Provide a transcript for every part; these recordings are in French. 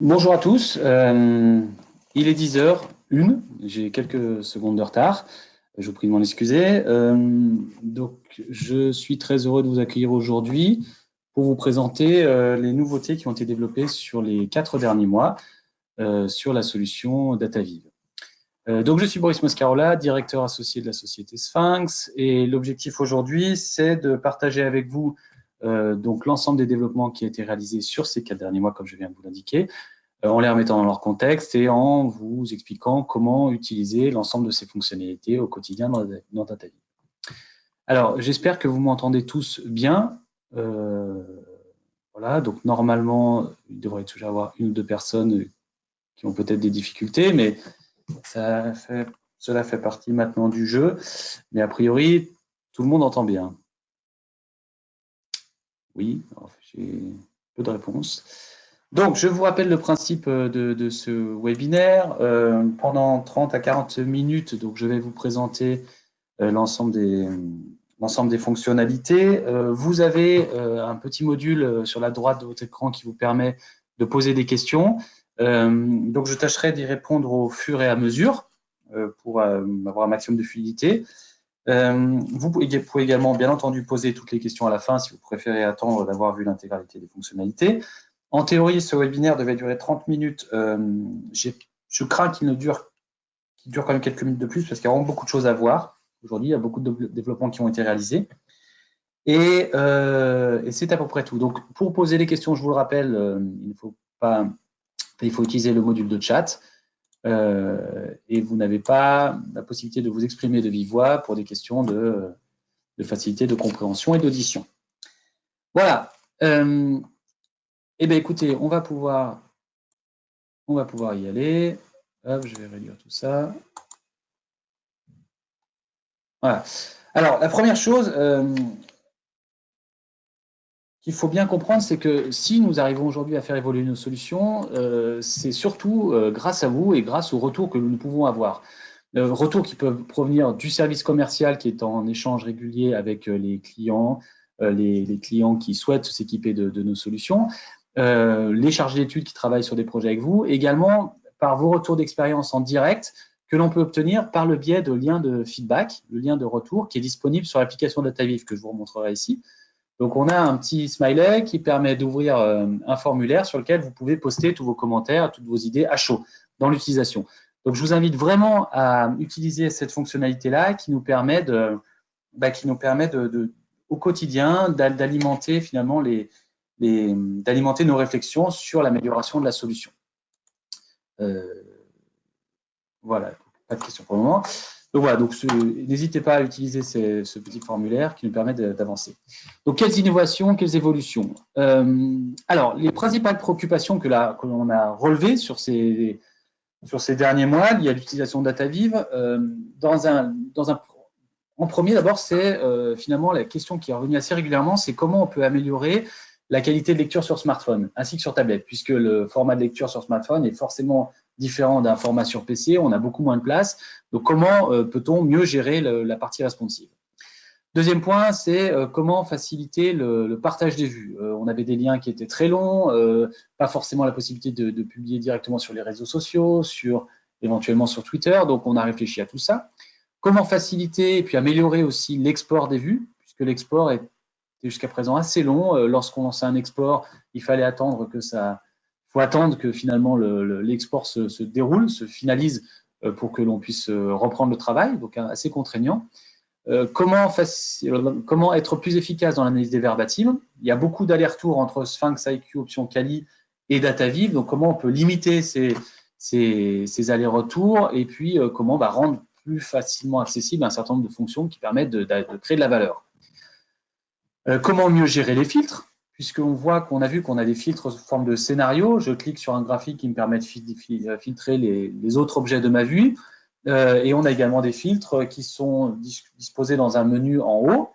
Bonjour à tous, il est 10h01, j'ai quelques secondes de retard, je vous prie de m'en excuser. Donc, je suis très heureux de vous accueillir aujourd'hui pour vous présenter les nouveautés qui ont été développées sur les 4 derniers mois sur la solution DataViv. Donc, je suis Boris Moscarola, directeur associé de la société Sphinx, et l'objectif aujourd'hui, c'est de partager avec vous donc l'ensemble des développements qui ont été réalisés sur ces 4 derniers mois, comme je viens de vous l'indiquer, en les remettant dans leur contexte et en vous expliquant comment utiliser l'ensemble de ces fonctionnalités au quotidien dans DataViv. Alors, j'espère que vous m'entendez tous bien. Voilà, donc normalement, il devrait toujours y avoir une ou deux personnes qui ont peut-être des difficultés, mais cela fait partie maintenant du jeu. Mais a priori, tout le monde entend bien. Oui, j'ai peu de réponses. Donc, je vous rappelle le principe de ce webinaire. Pendant 30 à 40 minutes, donc, je vais vous présenter l'ensemble des fonctionnalités. Vous avez un petit module sur la droite de votre écran qui vous permet de poser des questions. Donc, je tâcherai d'y répondre au fur et à mesure pour avoir un maximum de fluidité. Vous pouvez également, bien entendu, poser toutes les questions à la fin si vous préférez attendre d'avoir vu l'intégralité des fonctionnalités. En théorie, ce webinaire devait durer 30 minutes. Je crains qu'il dure quand même quelques minutes de plus parce qu'il y a vraiment beaucoup de choses à voir. Aujourd'hui, il y a beaucoup de développements qui ont été réalisés. Et c'est à peu près tout. Donc, pour poser les questions, je vous le rappelle, il faut utiliser le module de chat. Et vous n'avez pas la possibilité de vous exprimer de vive voix pour des questions de facilité de compréhension et d'audition. Voilà. Eh bien, écoutez, on va pouvoir y aller. Hop, je vais réduire tout ça. Voilà. Alors, la première chose qu'il faut bien comprendre, c'est que si nous arrivons aujourd'hui à faire évoluer nos solutions, c'est surtout grâce à vous et grâce aux retours que nous pouvons avoir. Retours qui peuvent provenir du service commercial qui est en échange régulier avec les clients, les clients qui souhaitent s'équiper de nos solutions, les chargés d'études qui travaillent sur des projets avec vous, également par vos retours d'expérience en direct que l'on peut obtenir par le biais de liens de feedback, le lien de retour qui est disponible sur l'application DataViv que je vous remontrerai ici. Donc, on a un petit smiley qui permet d'ouvrir un formulaire sur lequel vous pouvez poster tous vos commentaires, toutes vos idées à chaud dans l'utilisation. Donc, je vous invite vraiment à utiliser cette fonctionnalité-là qui nous permet au quotidien d'alimenter finalement d'alimenter nos réflexions sur l'amélioration de la solution. Voilà, pas de questions pour le moment. Donc voilà, n'hésitez pas à utiliser ce petit formulaire qui nous permet d'avancer. Donc, quelles innovations, quelles évolutions? Alors, les principales préoccupations que l'on a relevées sur ces derniers mois, il y a l'utilisation de DataViv. En premier, d'abord, c'est finalement la question qui est revenue assez régulièrement, c'est comment on peut améliorer la qualité de lecture sur smartphone ainsi que sur tablette, puisque le format de lecture sur smartphone est forcément différent d'un format sur PC, on a beaucoup moins de place. Donc, comment peut-on mieux gérer la partie responsive? Deuxième point, c'est comment faciliter le partage des vues. On avait des liens qui étaient très longs, pas forcément la possibilité de publier directement sur les réseaux sociaux, éventuellement sur Twitter, donc on a réfléchi à tout ça. Comment faciliter et puis améliorer aussi l'export des vues, puisque l'export était jusqu'à présent assez long. Lorsqu'on lançait un export, il fallait attendre que finalement l'export se déroule, se finalise pour que l'on puisse reprendre le travail, donc assez contraignant. Comment être plus efficace dans l'analyse des verbatims? Il y a beaucoup d'allers-retours entre Sphinx IQ, option Kali et DataViv, donc comment on peut limiter ces allers-retours et puis comment rendre plus facilement accessible un certain nombre de fonctions qui permettent de créer de la valeur. Comment mieux gérer les filtres? Puisqu'on a vu qu'on a des filtres sous forme de scénario. Je clique sur un graphique qui me permet de filtrer les autres objets de ma vue. Et on a également des filtres qui sont disposés dans un menu en haut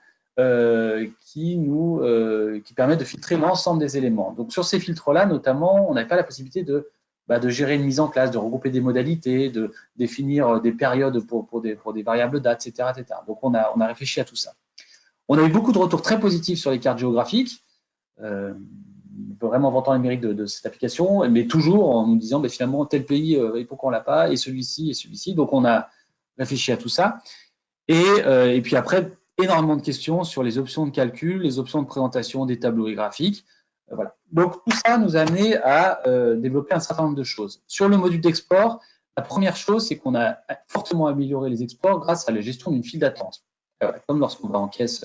qui permettent de filtrer l'ensemble des éléments. Donc, sur ces filtres-là, notamment, on n'avait pas la possibilité de gérer une mise en classe, de regrouper des modalités, de définir des périodes pour des variables dates, etc., etc. Donc, on a réfléchi à tout ça. On a eu beaucoup de retours très positifs sur les cartes géographiques. vraiment vantant les mérites de cette application, mais toujours en nous disant finalement tel pays, et pourquoi on l'a pas, et celui-ci. Donc on a réfléchi à tout ça. Et puis après, énormément de questions sur les options de calcul, les options de présentation des tableaux et graphiques. Voilà. Donc tout ça nous a amené à développer un certain nombre de choses. Sur le module d'export, la première chose, c'est qu'on a fortement amélioré les exports grâce à la gestion d'une file d'attente. Comme lorsqu'on va en caisse,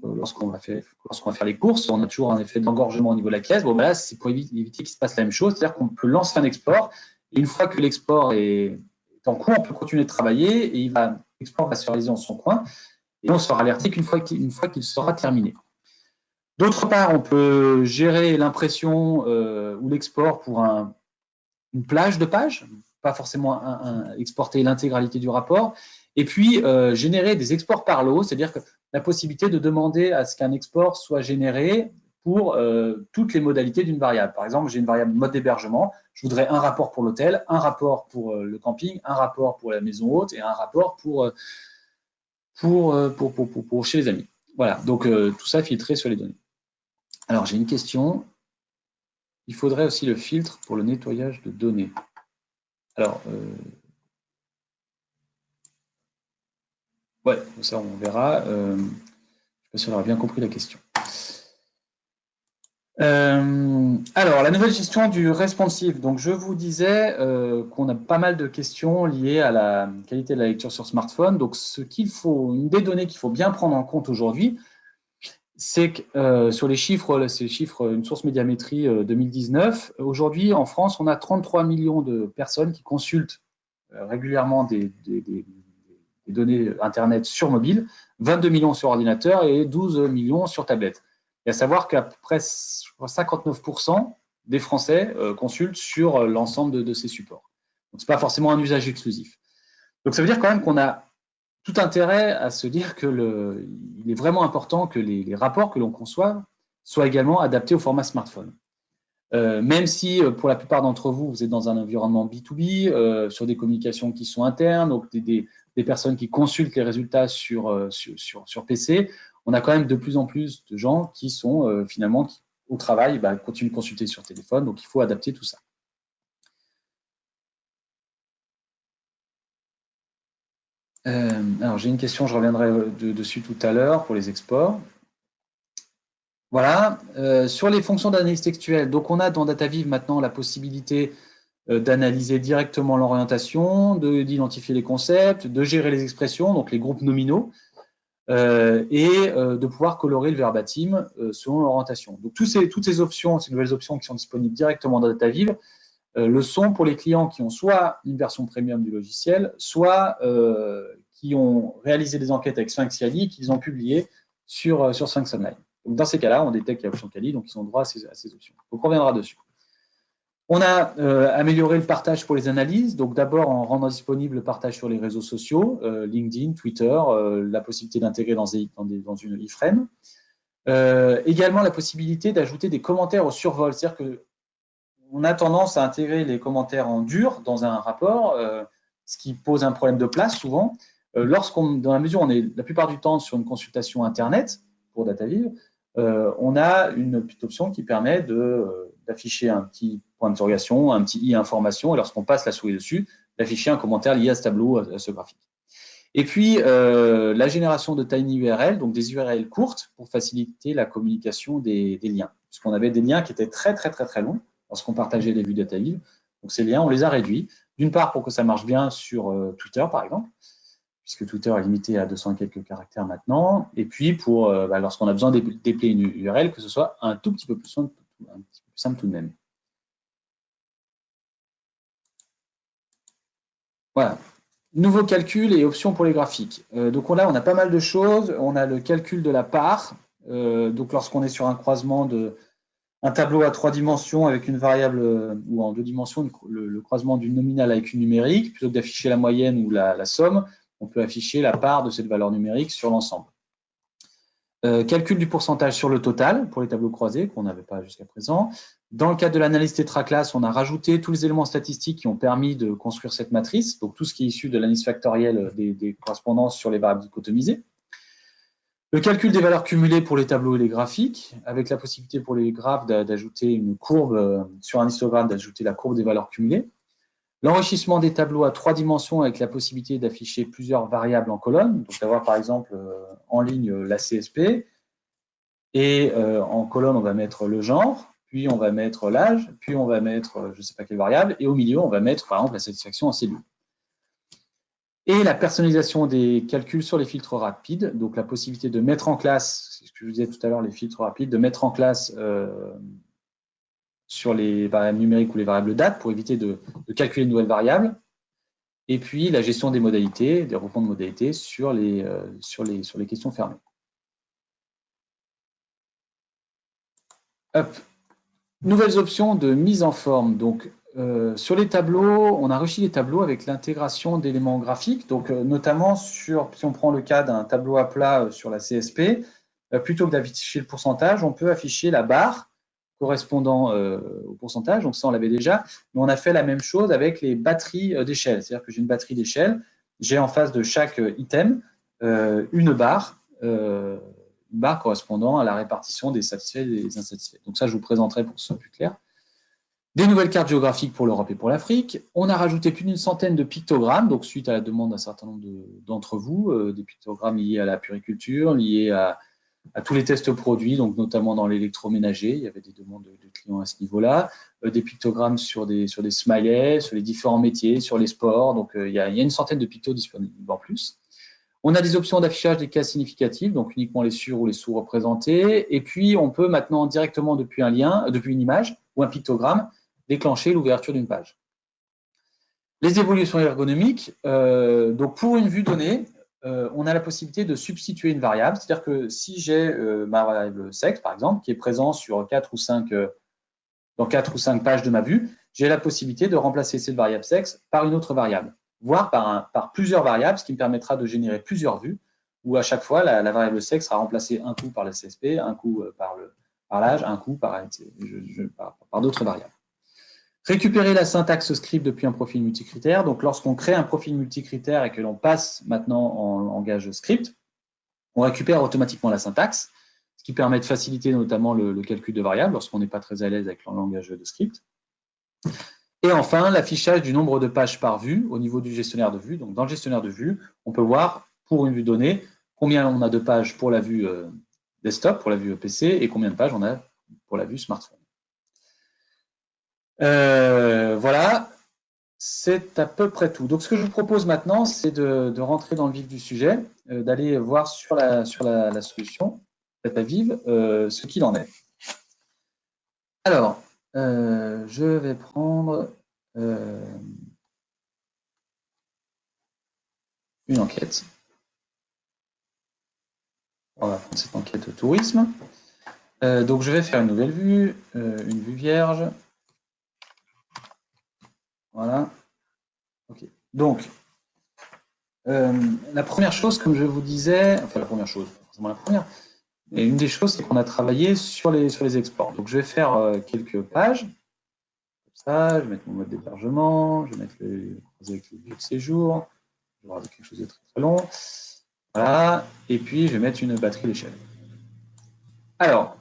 lorsqu'on va faire les courses, on a toujours un effet d'engorgement au niveau de la caisse. Bon, là, c'est pour éviter qu'il se passe la même chose, c'est-à-dire qu'on peut lancer un export, et une fois que l'export est en cours, on peut continuer de travailler, et l'export va se réaliser dans son coin, et on sera alerté qu'une fois qu'il sera terminé. D'autre part, on peut gérer l'impression ou l'export pour une plage de pages, pas forcément exporter l'intégralité du rapport, et puis générer des exports par lot, c'est-à-dire que la possibilité de demander à ce qu'un export soit généré pour toutes les modalités d'une variable. Par exemple, j'ai une variable mode d'hébergement, je voudrais un rapport pour l'hôtel, un rapport pour le camping, un rapport pour la maison haute et un rapport pour chez les amis. Voilà, donc tout ça filtré sur les données. Alors, j'ai une question. Il faudrait aussi le filtre pour le nettoyage de données. Alors, ouais, ça on verra. Je ne sais pas si on aura bien compris la question. Alors, la nouvelle gestion du responsive. Donc, je vous disais qu'on a pas mal de questions liées à la qualité de la lecture sur smartphone. Donc, une des données qu'il faut bien prendre en compte aujourd'hui, c'est que sur les chiffres, une source Médiamétrie 2019, aujourd'hui en France, on a 33 millions de personnes qui consultent régulièrement des données Internet sur mobile, 22 millions sur ordinateur et 12 millions sur tablette. Et à savoir qu'à peu près 59% des Français consultent sur l'ensemble de ces supports. Donc, ce n'est pas forcément un usage exclusif. Donc, ça veut dire quand même qu'on a tout intérêt à se dire qu'il est vraiment important que les rapports que l'on conçoit soient également adaptés au format smartphone. Même si pour la plupart d'entre vous, vous êtes dans un environnement B2B, sur des communications qui sont internes, donc des personnes qui consultent les résultats sur PC, on a quand même de plus en plus de gens qui sont finalement au travail, continuent de consulter sur téléphone, donc il faut adapter tout ça. Alors, j'ai une question, je reviendrai dessus tout à l'heure pour les exports. Voilà, sur les fonctions d'analyse textuelle, donc on a dans DataViv maintenant la possibilité d'analyser directement l'orientation, d'identifier les concepts, de gérer les expressions, donc les groupes nominaux, et de pouvoir colorer le verbatim selon l'orientation. Donc toutes ces options, ces nouvelles options qui sont disponibles directement dans DataViv, le sont pour les clients qui ont soit une version premium du logiciel, soit qui ont réalisé des enquêtes avec Sphinx Cali et qu'ils ont publiées sur Sphinx Online. Donc dans ces cas-là, on détecte l'option Cali, donc ils ont droit à ces options. Donc on reviendra dessus. On a amélioré le partage pour les analyses, donc d'abord en rendant disponible le partage sur les réseaux sociaux, LinkedIn, Twitter, la possibilité d'intégrer dans une iframe. Également la possibilité d'ajouter des commentaires au survol, c'est-à-dire que on a tendance à intégrer les commentaires en dur dans un rapport, ce qui pose un problème de place souvent. Dans la mesure où on est la plupart du temps sur une consultation Internet pour DataViv, on a une petite option qui permet d'afficher un petit point d'interrogation, un petit i information, et lorsqu'on passe la souris dessus, d'afficher un commentaire lié à ce tableau, à ce graphique. Et puis, la génération de TinyURL, donc des URL courtes pour faciliter la communication des liens. Puisqu'on avait des liens qui étaient très, très, très, très longs lorsqu'on partageait les vues DataViv. Donc, ces liens, on les a réduits. D'une part, pour que ça marche bien sur Twitter, par exemple, puisque Twitter est limité à 200 et quelques caractères maintenant. Et puis, pour lorsqu'on a besoin de déplier une URL, que ce soit un tout petit peu plus simple tout de même. Voilà. Nouveau calcul et options pour les graphiques. Donc là, on a pas mal de choses. On a le calcul de la part. Donc lorsqu'on est sur un croisement un tableau à 3 dimensions avec une variable ou en 2 dimensions, le croisement du nominal avec une numérique, plutôt que d'afficher la moyenne ou la somme, on peut afficher la part de cette valeur numérique sur l'ensemble. Calcul du pourcentage sur le total pour les tableaux croisés qu'on n'avait pas jusqu'à présent. Dans le cadre de l'analyse tétraclasse, on a rajouté tous les éléments statistiques qui ont permis de construire cette matrice, donc tout ce qui est issu de l'analyse factorielle des correspondances sur les variables dichotomisées. Le calcul des valeurs cumulées pour les tableaux et les graphiques, avec la possibilité pour les graphes d'ajouter une courbe sur un histogramme, d'ajouter la courbe des valeurs cumulées. L'enrichissement des tableaux à 3 dimensions avec la possibilité d'afficher plusieurs variables en colonne, donc d'avoir par exemple en ligne la CSP, et en colonne on va mettre le genre, puis on va mettre l'âge, puis on va mettre je ne sais pas quelle variable, et au milieu on va mettre par exemple la satisfaction en cellule. Et la personnalisation des calculs sur les filtres rapides, donc la possibilité de mettre en classe, c'est ce que je vous disais tout à l'heure, les filtres rapides, de mettre en classe sur les variables numériques ou les variables date pour éviter de calculer de nouvelles variables. Et puis la gestion des modalités, des regroupements de modalités sur les questions fermées. Hop. Nouvelles options de mise en forme. Donc, sur les tableaux, on a enrichi les tableaux avec l'intégration d'éléments graphiques. Donc, notamment, si on prend le cas d'un tableau à plat sur la CSP, plutôt que d'afficher le pourcentage, on peut afficher la barre correspondant au pourcentage. Donc, ça, on l'avait déjà. Mais on a fait la même chose avec les batteries d'échelle. C'est-à-dire que j'ai une batterie d'échelle. J'ai en face de chaque item une barre correspondant à la répartition des satisfaits et des insatisfaits. Donc ça, je vous présenterai pour que ce soit plus clair. Des nouvelles cartes géographiques pour l'Europe et pour l'Afrique. On a rajouté plus d'une centaine de pictogrammes, donc suite à la demande d'un certain nombre d'entre vous, des pictogrammes liés à la puriculture, liés à tous les tests produits, donc notamment dans l'électroménager. Il y avait des demandes de clients à ce niveau-là. Des pictogrammes sur des smileys, sur les différents métiers, sur les sports. Donc il y a une centaine de pictos disponibles en plus. On a des options d'affichage des cas significatifs, donc uniquement les sur ou les sous-représentés. Et puis, on peut maintenant directement depuis un lien, depuis une image ou un pictogramme, déclencher l'ouverture d'une page. Les évolutions ergonomiques. Donc, pour une vue donnée, on a la possibilité de substituer une variable. C'est-à-dire que si j'ai ma variable sexe, par exemple, qui est présent sur 4 ou 5, dans 4 ou 5 pages de ma vue, j'ai la possibilité de remplacer cette variable sexe par une autre variable, voire par plusieurs variables, ce qui me permettra de générer plusieurs vues, où à chaque fois, la variable sexe sera remplacée un coup par le CSP, un coup par l'âge, un coup par d'autres variables. Récupérer la syntaxe script depuis un profil multicritère. Donc, lorsqu'on crée un profil multicritère et que l'on passe maintenant en langage script, on récupère automatiquement la syntaxe, ce qui permet de faciliter notamment le calcul de variables lorsqu'on n'est pas très à l'aise avec le langage de script. Et enfin, l'affichage du nombre de pages par vue au niveau du gestionnaire de vue. Donc, dans le gestionnaire de vue, on peut voir, pour une vue donnée, combien on a de pages pour la vue desktop, pour la vue PC, et combien de pages on a pour la vue smartphone. Voilà, c'est à peu près tout. Donc, ce que je vous propose maintenant, c'est de rentrer dans le vif du sujet, d'aller voir sur la solution, Data Vive, ce qu'il en est. Alors, je vais prendre une enquête. On va prendre cette enquête tourisme. Donc, je vais faire une nouvelle vue, une vue vierge. Voilà. OK. Donc, la première chose, comme je vous disais, enfin la première chose, pas forcément la première, mais une des choses, c'est qu'on a travaillé sur les exports. Donc, je vais faire quelques pages. Comme ça, je vais mettre mon mode d'hébergement, je vais mettre avec les lieux de séjour, je vais avoir quelque chose de très, très long. Voilà. Et puis, je vais mettre une batterie d'échelle. Alors,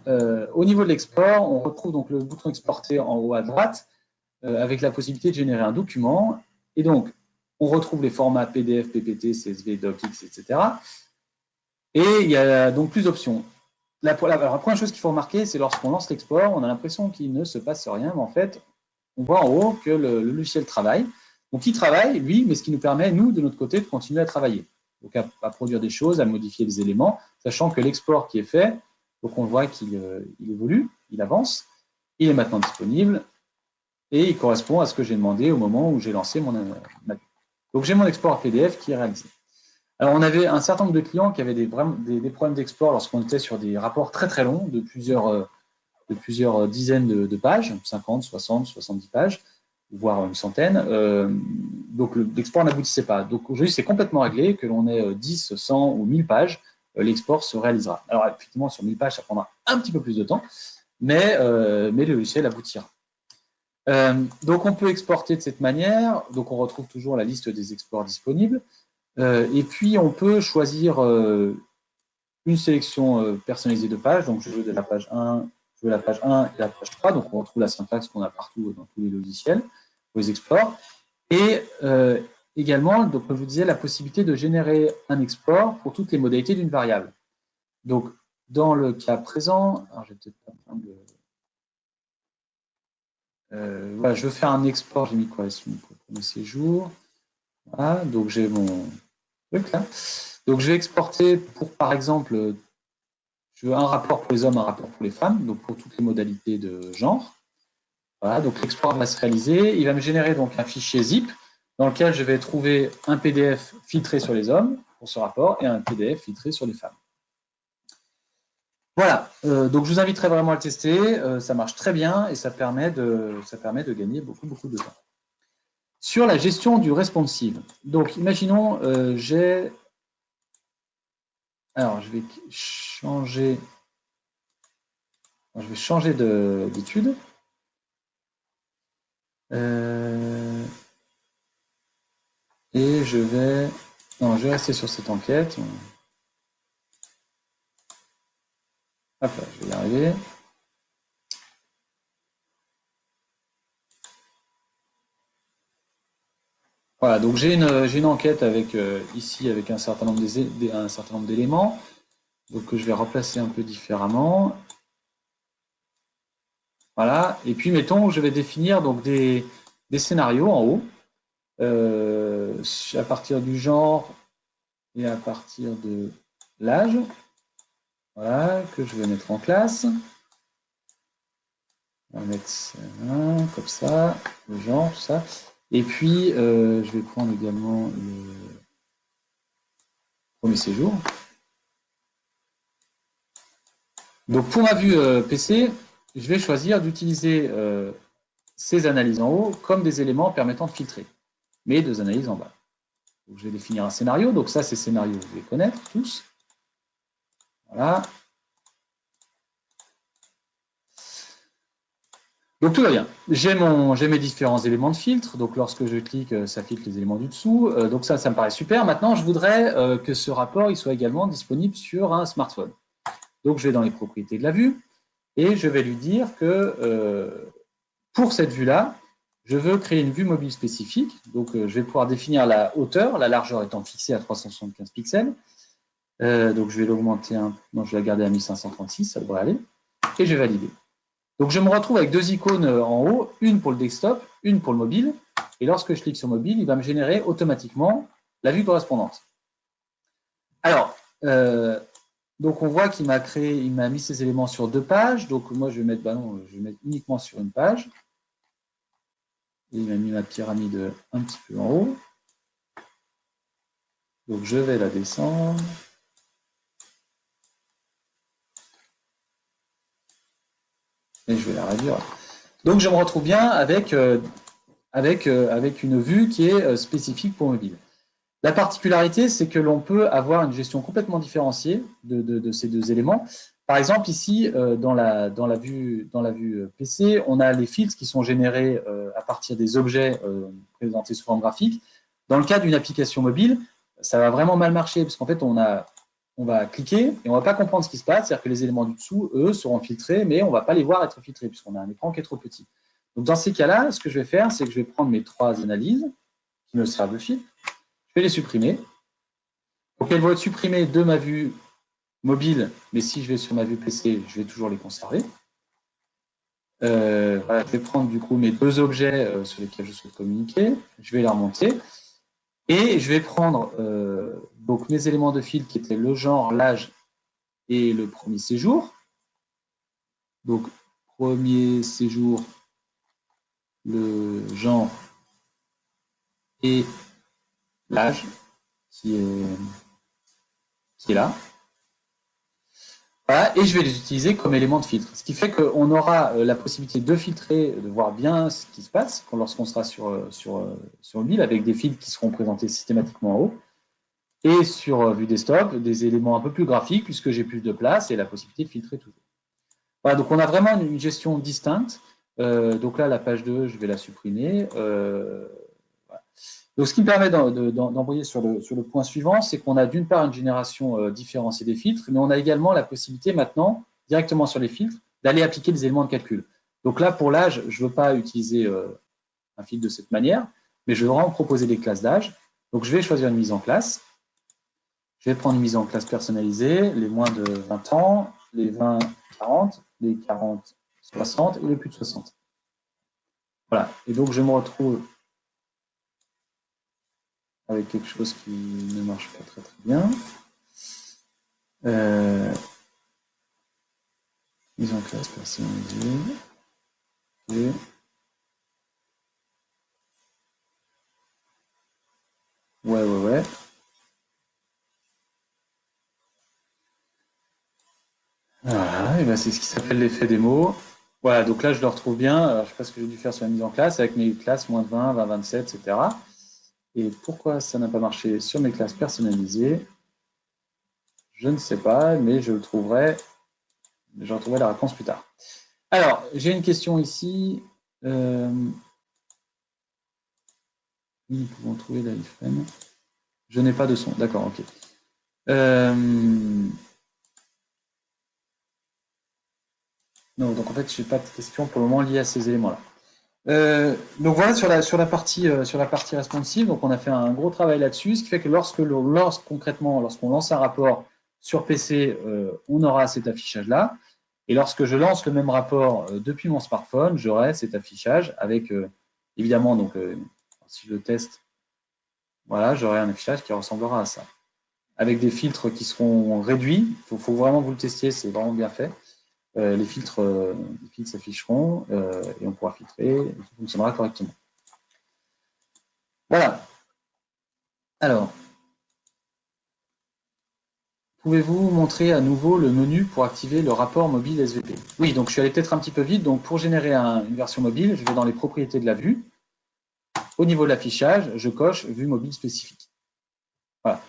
au niveau de l'export, on retrouve donc le bouton exporter en haut à droite avec la possibilité de générer un document. Et donc, on retrouve les formats PDF, PPT, CSV, DocX, etc. Et il y a donc plus d'options. La première chose qu'il faut remarquer, c'est lorsqu'on lance l'export, on a l'impression qu'il ne se passe rien, mais en fait, on voit en haut que le logiciel travaille. Donc, il travaille, lui, mais ce qui nous permet, nous, de notre côté, de continuer à travailler. Donc, à produire des choses, à modifier les éléments, sachant que l'export qui est fait, donc on voit qu'il évolue, il avance, il est maintenant disponible, et il correspond à ce que j'ai demandé au moment où j'ai lancé mon vue. Donc, j'ai mon export PDF qui est réalisé. Alors, on avait un certain nombre de clients qui avaient des problèmes d'export lorsqu'on était sur des rapports très, très longs de plusieurs dizaines de pages, 50, 60, 70 pages, voire une centaine. Donc, l'export n'aboutissait pas. Donc, aujourd'hui, c'est complètement réglé, que l'on ait 10, 100 ou 1000 pages, l'export se réalisera. Alors, effectivement, sur 1000 pages, ça prendra un petit peu plus de temps, mais le logiciel aboutira. Donc, on peut exporter de cette manière. Donc, on retrouve toujours la liste des exports disponibles. Et puis, on peut choisir une sélection personnalisée de pages. Donc, je veux de la page 1, je veux la page 1 et la page 3. Donc, on retrouve la syntaxe qu'on a partout dans tous les logiciels pour les exports. Et également, donc, comme je vous disais, la possibilité de générer un export pour toutes les modalités d'une variable. Donc, dans le cas présent, alors je vais peut-être pas prendre voilà, je veux faire un export, j'ai mis quoi ici pour le premier séjour. Voilà, donc j'ai mon truc là. Donc je vais exporter pour, par exemple, je veux un rapport pour les hommes, un rapport pour les femmes, donc pour toutes les modalités de genre. Voilà, donc l'export va se réaliser. Il va me générer donc un fichier zip dans lequel je vais trouver un PDF filtré sur les hommes pour ce rapport et un PDF filtré sur les femmes. Voilà, donc je vous inviterai vraiment à le tester, ça marche très bien et ça permet de gagner beaucoup de temps. Sur la gestion du responsive, donc imaginons j'ai... Alors je vais changer d'étude. Et je vais rester sur cette enquête. Hop là, je vais y arriver. Voilà, donc j'ai une enquête avec ici avec un certain nombre d'éléments, donc je vais replacer un peu différemment. Voilà, et puis mettons je vais définir donc des scénarios en haut à partir du genre et à partir de l'âge. Voilà, que je vais mettre en classe. On va mettre comme ça, le genre, tout ça. Et puis, je vais prendre également le premier séjour. Donc, pour ma vue PC, je vais choisir d'utiliser ces analyses en haut comme des éléments permettant de filtrer, mais deux analyses en bas. Donc, je vais définir un scénario. Donc, ça, ces scénarios, vous les connaître tous. Voilà. Donc tout va bien. J'ai mes différents éléments de filtre. Donc lorsque je clique, ça filtre les éléments du dessous. Donc ça me paraît super. Maintenant, je voudrais que ce rapport il soit également disponible sur un smartphone. Donc je vais dans les propriétés de la vue et je vais lui dire que pour cette vue-là, je veux créer une vue mobile spécifique. Donc je vais pouvoir définir la hauteur, la largeur étant fixée à 375 pixels. Donc je vais l'augmenter non, je vais la garder à 1536, ça devrait aller. Et je vais valider. Donc, je me retrouve avec deux icônes en haut, une pour le desktop, une pour le mobile. Et lorsque je clique sur mobile, il va me générer automatiquement la vue correspondante. Alors, donc on voit qu'il m'a mis ces éléments sur deux pages. Donc, moi, je vais mettre uniquement sur une page. Et il m'a mis ma pyramide un petit peu en haut. Donc, je vais la descendre. Et je vais la réduire. Donc, je me retrouve bien avec une vue qui est spécifique pour mobile. La particularité, c'est que l'on peut avoir une gestion complètement différenciée de ces deux éléments. Par exemple, ici, dans la vue PC, on a les filtres qui sont générés à partir des objets présentés sous forme graphique. Dans le cas d'une application mobile, ça va vraiment mal marcher, parce qu'en fait, on va cliquer et on ne va pas comprendre ce qui se passe, c'est-à-dire que les éléments du dessous, eux, seront filtrés, mais on ne va pas les voir être filtrés, puisqu'on a un écran qui est trop petit. Donc, dans ces cas-là, ce que je vais faire, c'est que je vais prendre mes trois analyses qui me servent de filtre, je vais les supprimer. Donc, elles vont être supprimées de ma vue mobile, mais si je vais sur ma vue PC, je vais toujours les conserver. Voilà, je vais prendre du coup mes deux objets sur lesquels je souhaite communiquer, je vais les remonter, et je vais prendre donc mes éléments de filtre qui étaient le genre, l'âge et le premier séjour. Donc, premier séjour, le genre et l'âge qui est là. Voilà, et je vais les utiliser comme éléments de filtre. Ce qui fait qu'on aura la possibilité de filtrer, de voir bien ce qui se passe lorsqu'on sera sur mobile, avec des filtres qui seront présentés systématiquement en haut. Et sur vue desktop, des éléments un peu plus graphiques, puisque j'ai plus de place et la possibilité de filtrer toujours. Voilà, donc on a vraiment une gestion distincte. Donc là, la page 2, je vais la supprimer. Voilà. Donc, ce qui me permet d'envoyer sur le point suivant, c'est qu'on a d'une part une génération différenciée des filtres, mais on a également la possibilité maintenant, directement sur les filtres, d'aller appliquer des éléments de calcul. Donc là, pour l'âge, je ne veux pas utiliser un filtre de cette manière, mais je veux vraiment proposer des classes d'âge. Donc, je vais choisir une mise en classe. Je vais prendre une mise en classe personnalisée, les moins de 20 ans, les 20-40, les 40-60 et les plus de 60. Voilà. Et donc, je me retrouve avec quelque chose qui ne marche pas très bien. Mise en classe personnalisée. Okay. Ouais. Voilà, et ben c'est ce qui s'appelle l'effet démo. Voilà, donc là je le retrouve bien. Alors, je ne sais pas ce que j'ai dû faire sur la mise en classe avec mes classes moins de 20, 20, 27, etc. Et pourquoi ça n'a pas marché sur mes classes personnalisées? Je ne sais pas, mais je retrouverai la réponse plus tard. Alors, j'ai une question ici. Nous pouvons trouver la iframe. Je n'ai pas de son. D'accord, ok. Non, donc en fait, je n'ai pas de question pour le moment liée à ces éléments-là. Donc voilà sur la partie responsive, donc on a fait un gros travail là-dessus, ce qui fait que concrètement, lorsqu'on lance un rapport sur PC, on aura cet affichage-là. Et lorsque je lance le même rapport depuis mon smartphone, j'aurai cet affichage avec, évidemment, donc si je le teste, voilà, j'aurai un affichage qui ressemblera à ça. Avec des filtres qui seront réduits, il faut vraiment que vous le testiez, c'est vraiment bien fait. Les filtres s'afficheront et on pourra filtrer et tout fonctionnera correctement. Voilà. Alors, pouvez-vous montrer à nouveau le menu pour activer le rapport mobile SVP? Oui, donc je suis allé peut-être un petit peu vite. Donc pour générer une version mobile, je vais dans les propriétés de la vue. Au niveau de l'affichage, je coche vue mobile spécifique. Voilà.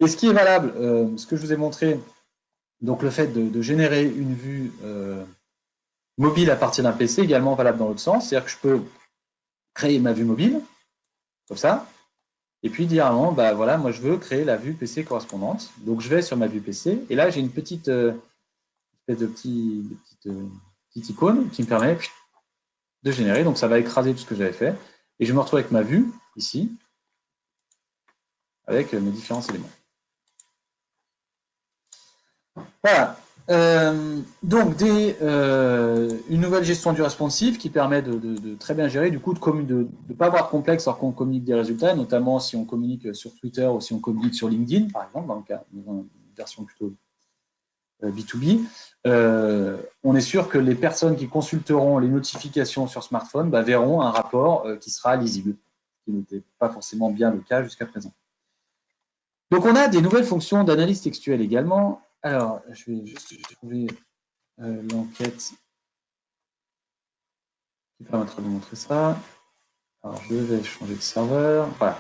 Et ce qui est valable, ce que je vous ai montré, donc le fait de générer une vue mobile à partir d'un PC, également valable dans l'autre sens. C'est-à-dire que je peux créer ma vue mobile, comme ça, et puis dire, bah voilà, moi je veux créer la vue PC correspondante. Donc je vais sur ma vue PC, et là j'ai une petite espèce de petite icône qui me permet de générer. Donc ça va écraser tout ce que j'avais fait, et je me retrouve avec ma vue ici, avec mes différents éléments. Voilà. Donc une nouvelle gestion du responsive qui permet de très bien gérer, du coup de ne pas avoir de complexe alors qu'on communique des résultats, notamment si on communique sur Twitter ou si on communique sur LinkedIn, par exemple, dans une version plutôt B2B. On est sûr que les personnes qui consulteront les notifications sur smartphone verront un rapport qui sera lisible, ce qui n'était pas forcément bien le cas jusqu'à présent. Donc on a des nouvelles fonctions d'analyse textuelle également. Alors, je vais juste trouver l'enquête qui permettra de montrer ça. Alors, je vais changer de serveur. Voilà.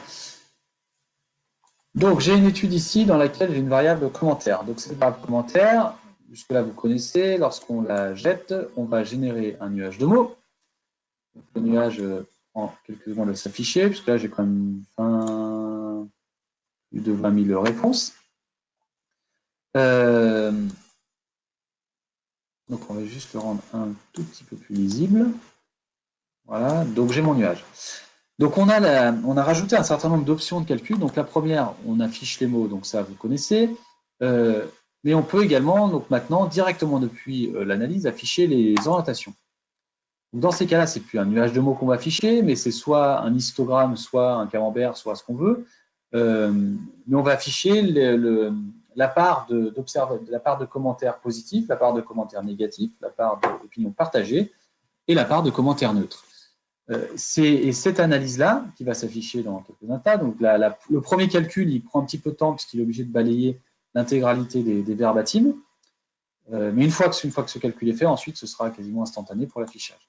Donc, j'ai une étude ici dans laquelle j'ai une variable commentaire. Donc, cette variable commentaire, jusque-là, vous connaissez. Lorsqu'on la jette, on va générer un nuage de mots. Donc, le nuage prend quelques secondes à s'afficher, puisque là, j'ai quand même plus de 20 000 réponses. Donc, on va juste le rendre un tout petit peu plus lisible. Voilà, donc j'ai mon nuage. Donc, on a rajouté un certain nombre d'options de calcul. Donc, la première, on affiche les mots, donc ça, vous connaissez. Mais on peut également, donc maintenant, directement depuis l'analyse, afficher les orientations. Donc, dans ces cas-là, c'est plus un nuage de mots qu'on va afficher, mais c'est soit un histogramme, soit un camembert, soit ce qu'on veut. Mais on va afficher la part de commentaires positifs, la part de commentaires négatifs, la part d'opinions partagées et la part de commentaires neutres. Et cette analyse-là, qui va s'afficher dans quelques instants, donc le premier calcul, il prend un petit peu de temps puisqu'il est obligé de balayer l'intégralité des verbatims. Mais une fois que ce calcul est fait, ensuite, ce sera quasiment instantané pour l'affichage.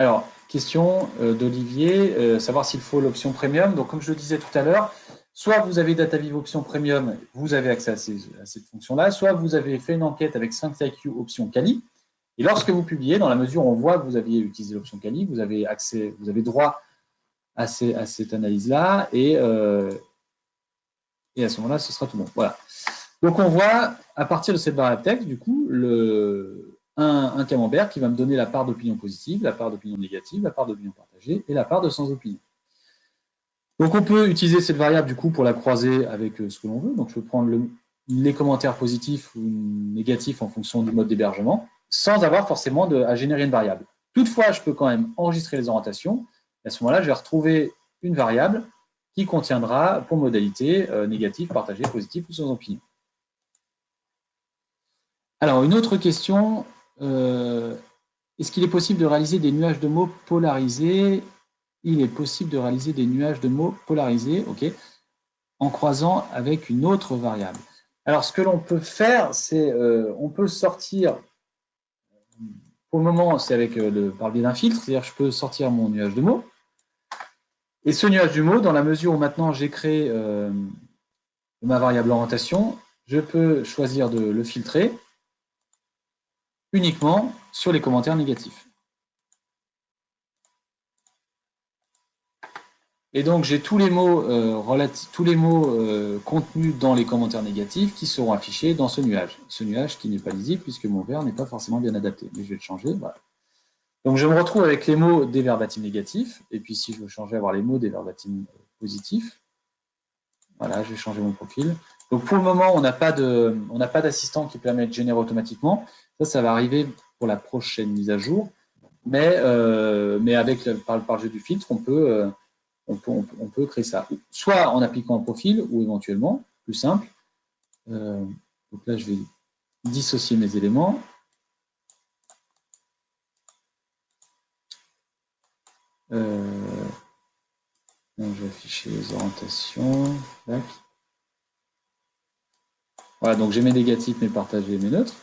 Alors, question d'Olivier, savoir s'il faut l'option premium. Donc, comme je le disais tout à l'heure, soit vous avez DataViv option premium, vous avez accès à cette fonction-là, soit vous avez fait une enquête avec ScienceIQ option Kali. Et lorsque vous publiez, dans la mesure où on voit que vous aviez utilisé l'option Kali, vous avez droit à cette analyse-là et à ce moment-là, ce sera tout bon. Voilà. Donc, on voit, à partir de cette variable texte, du coup, un camembert qui va me donner la part d'opinion positive, la part d'opinion négative, la part d'opinion partagée et la part de sans opinion. Donc, on peut utiliser cette variable, du coup, pour la croiser avec ce que l'on veut. Donc, je peux prendre les commentaires positifs ou négatifs en fonction du mode d'hébergement, sans avoir forcément à générer une variable. Toutefois, je peux quand même enregistrer les orientations. À ce moment-là, je vais retrouver une variable qui contiendra pour modalité négative, partagée, positive ou sans opinion. Alors, une autre question, est-ce qu'il est possible de réaliser des nuages de mots polarisés? Il est possible de réaliser des nuages de mots polarisés, ok, en croisant avec une autre variable. Alors, ce que l'on peut faire, c'est on peut sortir, pour le moment, c'est par le biais d'un filtre, c'est-à-dire que je peux sortir mon nuage de mots. Et ce nuage de mots, dans la mesure où maintenant j'ai créé ma variable orientation, je peux choisir de le filtrer uniquement sur les commentaires négatifs. Et donc, j'ai tous les mots, contenus dans les commentaires négatifs qui seront affichés dans ce nuage. Ce nuage qui n'est pas lisible puisque mon verbe n'est pas forcément bien adapté. Mais je vais le changer. Voilà. Donc, je me retrouve avec les mots des verbatim négatifs. Et puis, si je veux changer, avoir les mots des verbatim positifs. Voilà, je vais changer mon profil. Donc, pour le moment, on n'a pas d'assistant qui permet de générer automatiquement. Ça va arriver pour la prochaine mise à jour. Mais avec par le jeu du filtre, on peut créer ça, soit en appliquant un profil ou éventuellement, plus simple. Donc là, je vais dissocier mes éléments. Je vais afficher les orientations. Tac. Voilà, donc j'ai mes négatifs, mes partagés, mes neutres.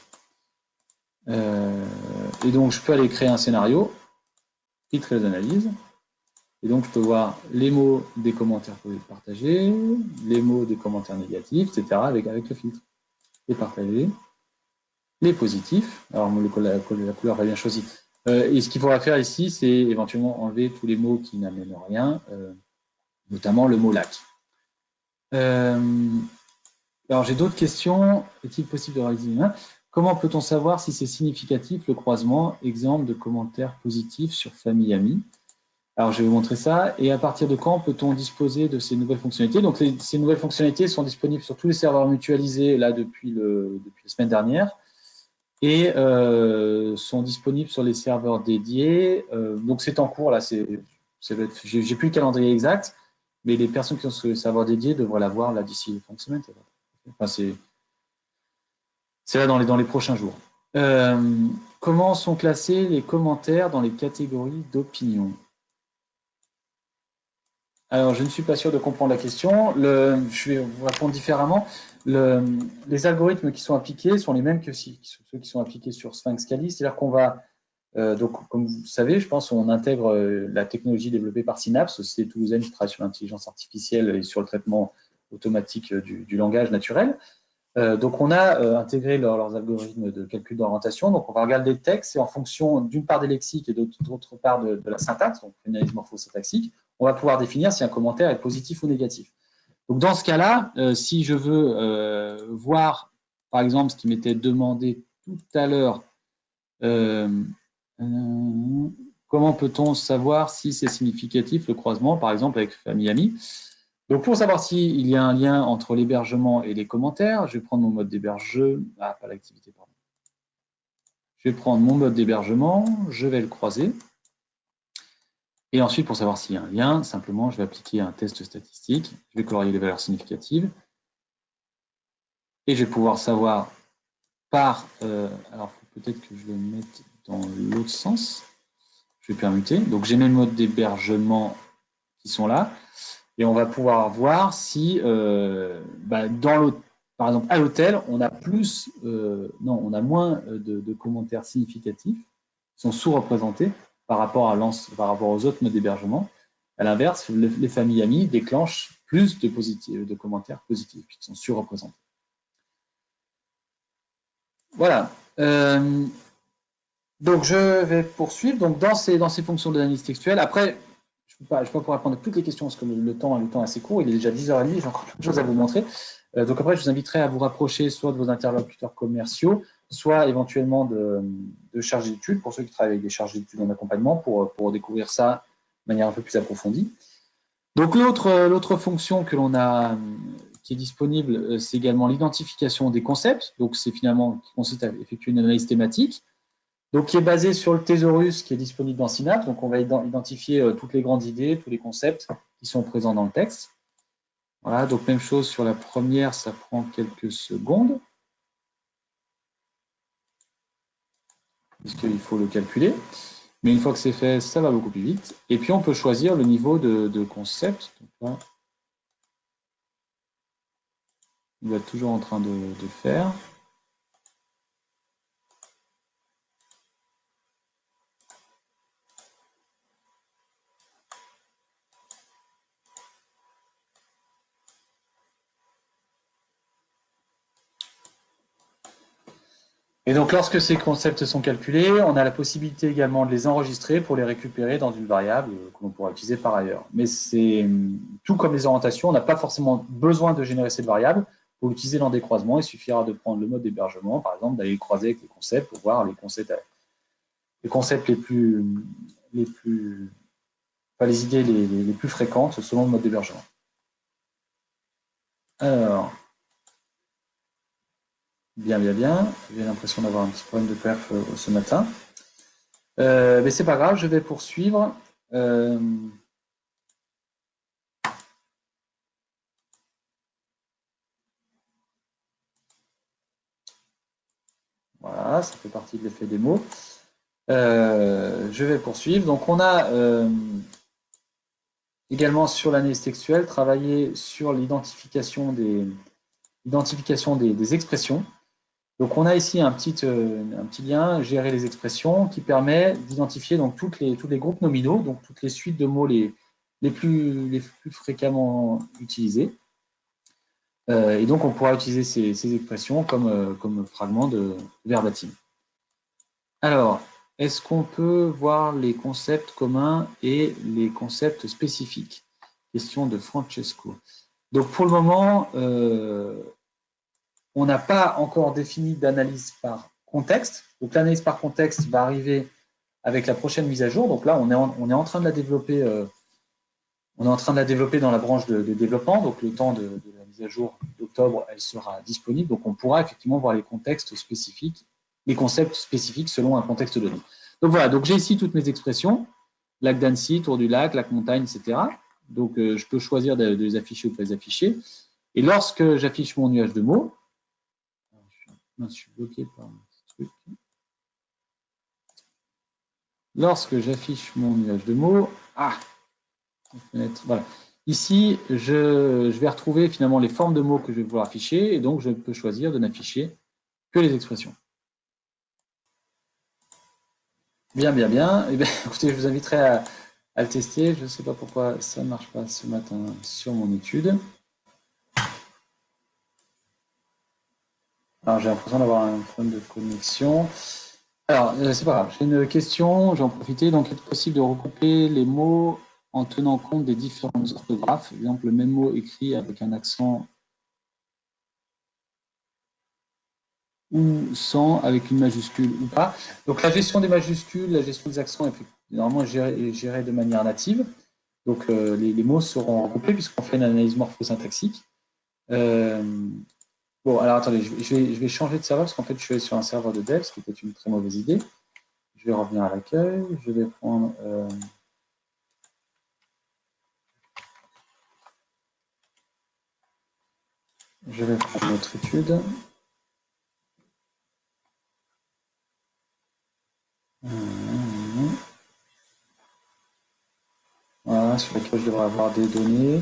Et donc, je peux aller créer un scénario, filtrer les analyses. Et donc, je peux voir les mots des commentaires partagés, les mots des commentaires négatifs, etc. avec le filtre. Les partagés, les positifs. Alors, la couleur va bien choisie. Et ce qu'il faudra faire ici, c'est éventuellement enlever tous les mots qui n'amènent rien, notamment le mot lac. Alors, j'ai d'autres questions. Est-il possible de réaliser comment peut-on savoir si c'est significatif le croisement? Exemple de commentaires positifs sur famille amis. Alors, je vais vous montrer ça. Et à partir de quand peut-on disposer de ces nouvelles fonctionnalités? Donc, ces nouvelles fonctionnalités sont disponibles sur tous les serveurs mutualisés là depuis la semaine dernière et sont disponibles sur les serveurs dédiés. Donc, c'est en cours là. J'ai plus le calendrier exact, mais les personnes qui sont sur les serveurs dédiés devraient l'avoir là d'ici fin de semaine. Enfin, c'est là dans les prochains jours. Comment sont classés les commentaires dans les catégories d'opinion? Alors, je ne suis pas sûr de comprendre la question. Je vais vous répondre différemment. Les algorithmes qui sont appliqués sont les mêmes que ceux qui sont appliqués sur Sphinx Kali. C'est-à-dire qu'on va, donc, comme vous savez, je pense, on intègre la technologie développée par Synapse, société toulousaine qui travaille sur l'intelligence artificielle et sur le traitement automatique du langage naturel. Donc, on a intégré leurs algorithmes de calcul d'orientation. Donc, on va regarder le texte et en fonction d'une part des lexiques et d'autre part de la syntaxe, donc l'analyse morphosyntaxique, on va pouvoir définir si un commentaire est positif ou négatif. Donc, dans ce cas-là, si je veux voir, par exemple, ce qui m'était demandé tout à l'heure, comment peut-on savoir si c'est significatif le croisement, par exemple, avec famille amis? Donc, pour savoir s'il y a un lien entre l'hébergement et les commentaires, je vais prendre mon mode d'hébergement. Ah, pas l'activité, pardon. Je vais prendre mon mode d'hébergement, je vais le croiser. Et ensuite, pour savoir s'il y a un lien, simplement, je vais appliquer un test statistique. Je vais colorier les valeurs significatives. Et je vais pouvoir savoir par... alors, peut-être que je le mette dans l'autre sens. Je vais permuter. Donc, j'ai mes modes d'hébergement qui sont là. Et on va pouvoir voir si, par exemple, à l'hôtel, on a on a moins de commentaires significatifs qui sont sous-représentés par rapport aux autres modes d'hébergement. À l'inverse, les familles amies déclenchent plus de commentaires positifs qui sont surreprésentés. Voilà. Donc, je vais poursuivre. Donc, dans ces fonctions d'analyse textuelle, après, vais pas pouvoir répondre à toutes les questions parce que le temps est assez court. Il est déjà 10h30, j'ai encore plein de choses à vous montrer. Donc après, je vous inviterai à vous rapprocher soit de vos interlocuteurs commerciaux, soit éventuellement de chargés d'études, pour ceux qui travaillent avec des chargés d'études en accompagnement, pour découvrir ça de manière un peu plus approfondie. Donc l'autre fonction que l'on a, qui est disponible, c'est également l'identification des concepts. Donc c'est finalement qui consiste à effectuer une analyse thématique. Donc qui est basée sur le thésaurus qui est disponible dans Synapse. Donc on va identifier toutes les grandes idées, tous les concepts qui sont présents dans le texte. Voilà, donc même chose sur la première, ça prend quelques secondes. Puisqu'il faut le calculer. Mais une fois que c'est fait, ça va beaucoup plus vite. Et puis on peut choisir le niveau de concept. Donc là, il va toujours en train de faire. Et donc, lorsque ces concepts sont calculés, on a la possibilité également de les enregistrer pour les récupérer dans une variable que l'on pourra utiliser par ailleurs. Mais c'est tout comme les orientations, on n'a pas forcément besoin de générer cette variable. Pour l'utiliser dans des croisements, il suffira de prendre le mode d'hébergement, par exemple, d'aller croiser avec les concepts pour voir les concepts les idées les plus fréquentes selon le mode d'hébergement. Alors, bien. J'ai l'impression d'avoir un petit problème de perf ce matin. Mais c'est pas grave, je vais poursuivre. Voilà, ça fait partie de l'effet des mots. Je vais poursuivre. Donc, on a également sur l'analyse textuelle travaillé sur l'identification des expressions. Donc, on a ici un petit lien, gérer les expressions, qui permet d'identifier donc tous les groupes nominaux, donc toutes les suites de mots les plus fréquemment utilisés. Et donc, on pourra utiliser ces expressions comme fragments de verbatim. Alors, est-ce qu'on peut voir les concepts communs et les concepts spécifiques? Question de Francesco. Donc, pour le moment, on n'a pas encore défini d'analyse par contexte. Donc, l'analyse par contexte va arriver avec la prochaine mise à jour. Donc là, on est en train de la développer. On est en train de la développer dans la branche de développement. Donc, le temps de la mise à jour d'octobre, elle sera disponible. Donc, on pourra effectivement voir les contextes spécifiques, les concepts spécifiques selon un contexte donné. Donc, voilà. Donc, j'ai ici toutes mes expressions. Lac d'Annecy, Tour du lac, lac montagne, etc. Donc, je peux choisir de les afficher ou de ne pas les afficher. Et lorsque j'affiche mon nuage de mots, je suis bloqué par un petit truc. Lorsque j'affiche mon nuage de mots, voilà. Ici, je vais retrouver finalement les formes de mots que je vais vouloir afficher, et donc je peux choisir de n'afficher que les expressions. Bien. Eh bien, écoutez, je vous inviterai à le tester. Je ne sais pas pourquoi ça ne marche pas ce matin sur mon étude. Alors, j'ai l'impression d'avoir un problème de connexion. Alors, c'est pas grave. J'ai une question, j'en profiter. Donc, est-il possible de regrouper les mots en tenant compte des différentes orthographes? Par exemple, le même mot écrit avec un accent ou sans, avec une majuscule ou pas. Donc, la gestion des majuscules, la gestion des accents est normalement gérée de manière native. Donc, les mots seront regroupés puisqu'on fait une analyse morphosyntaxique. Bon, alors attendez, je vais changer de serveur parce qu'en fait, je suis allé sur un serveur de dev, ce qui était une très mauvaise idée. Je vais revenir à l'accueil. Je vais prendre... je vais prendre notre étude. Voilà, sur laquelle je devrais avoir des données,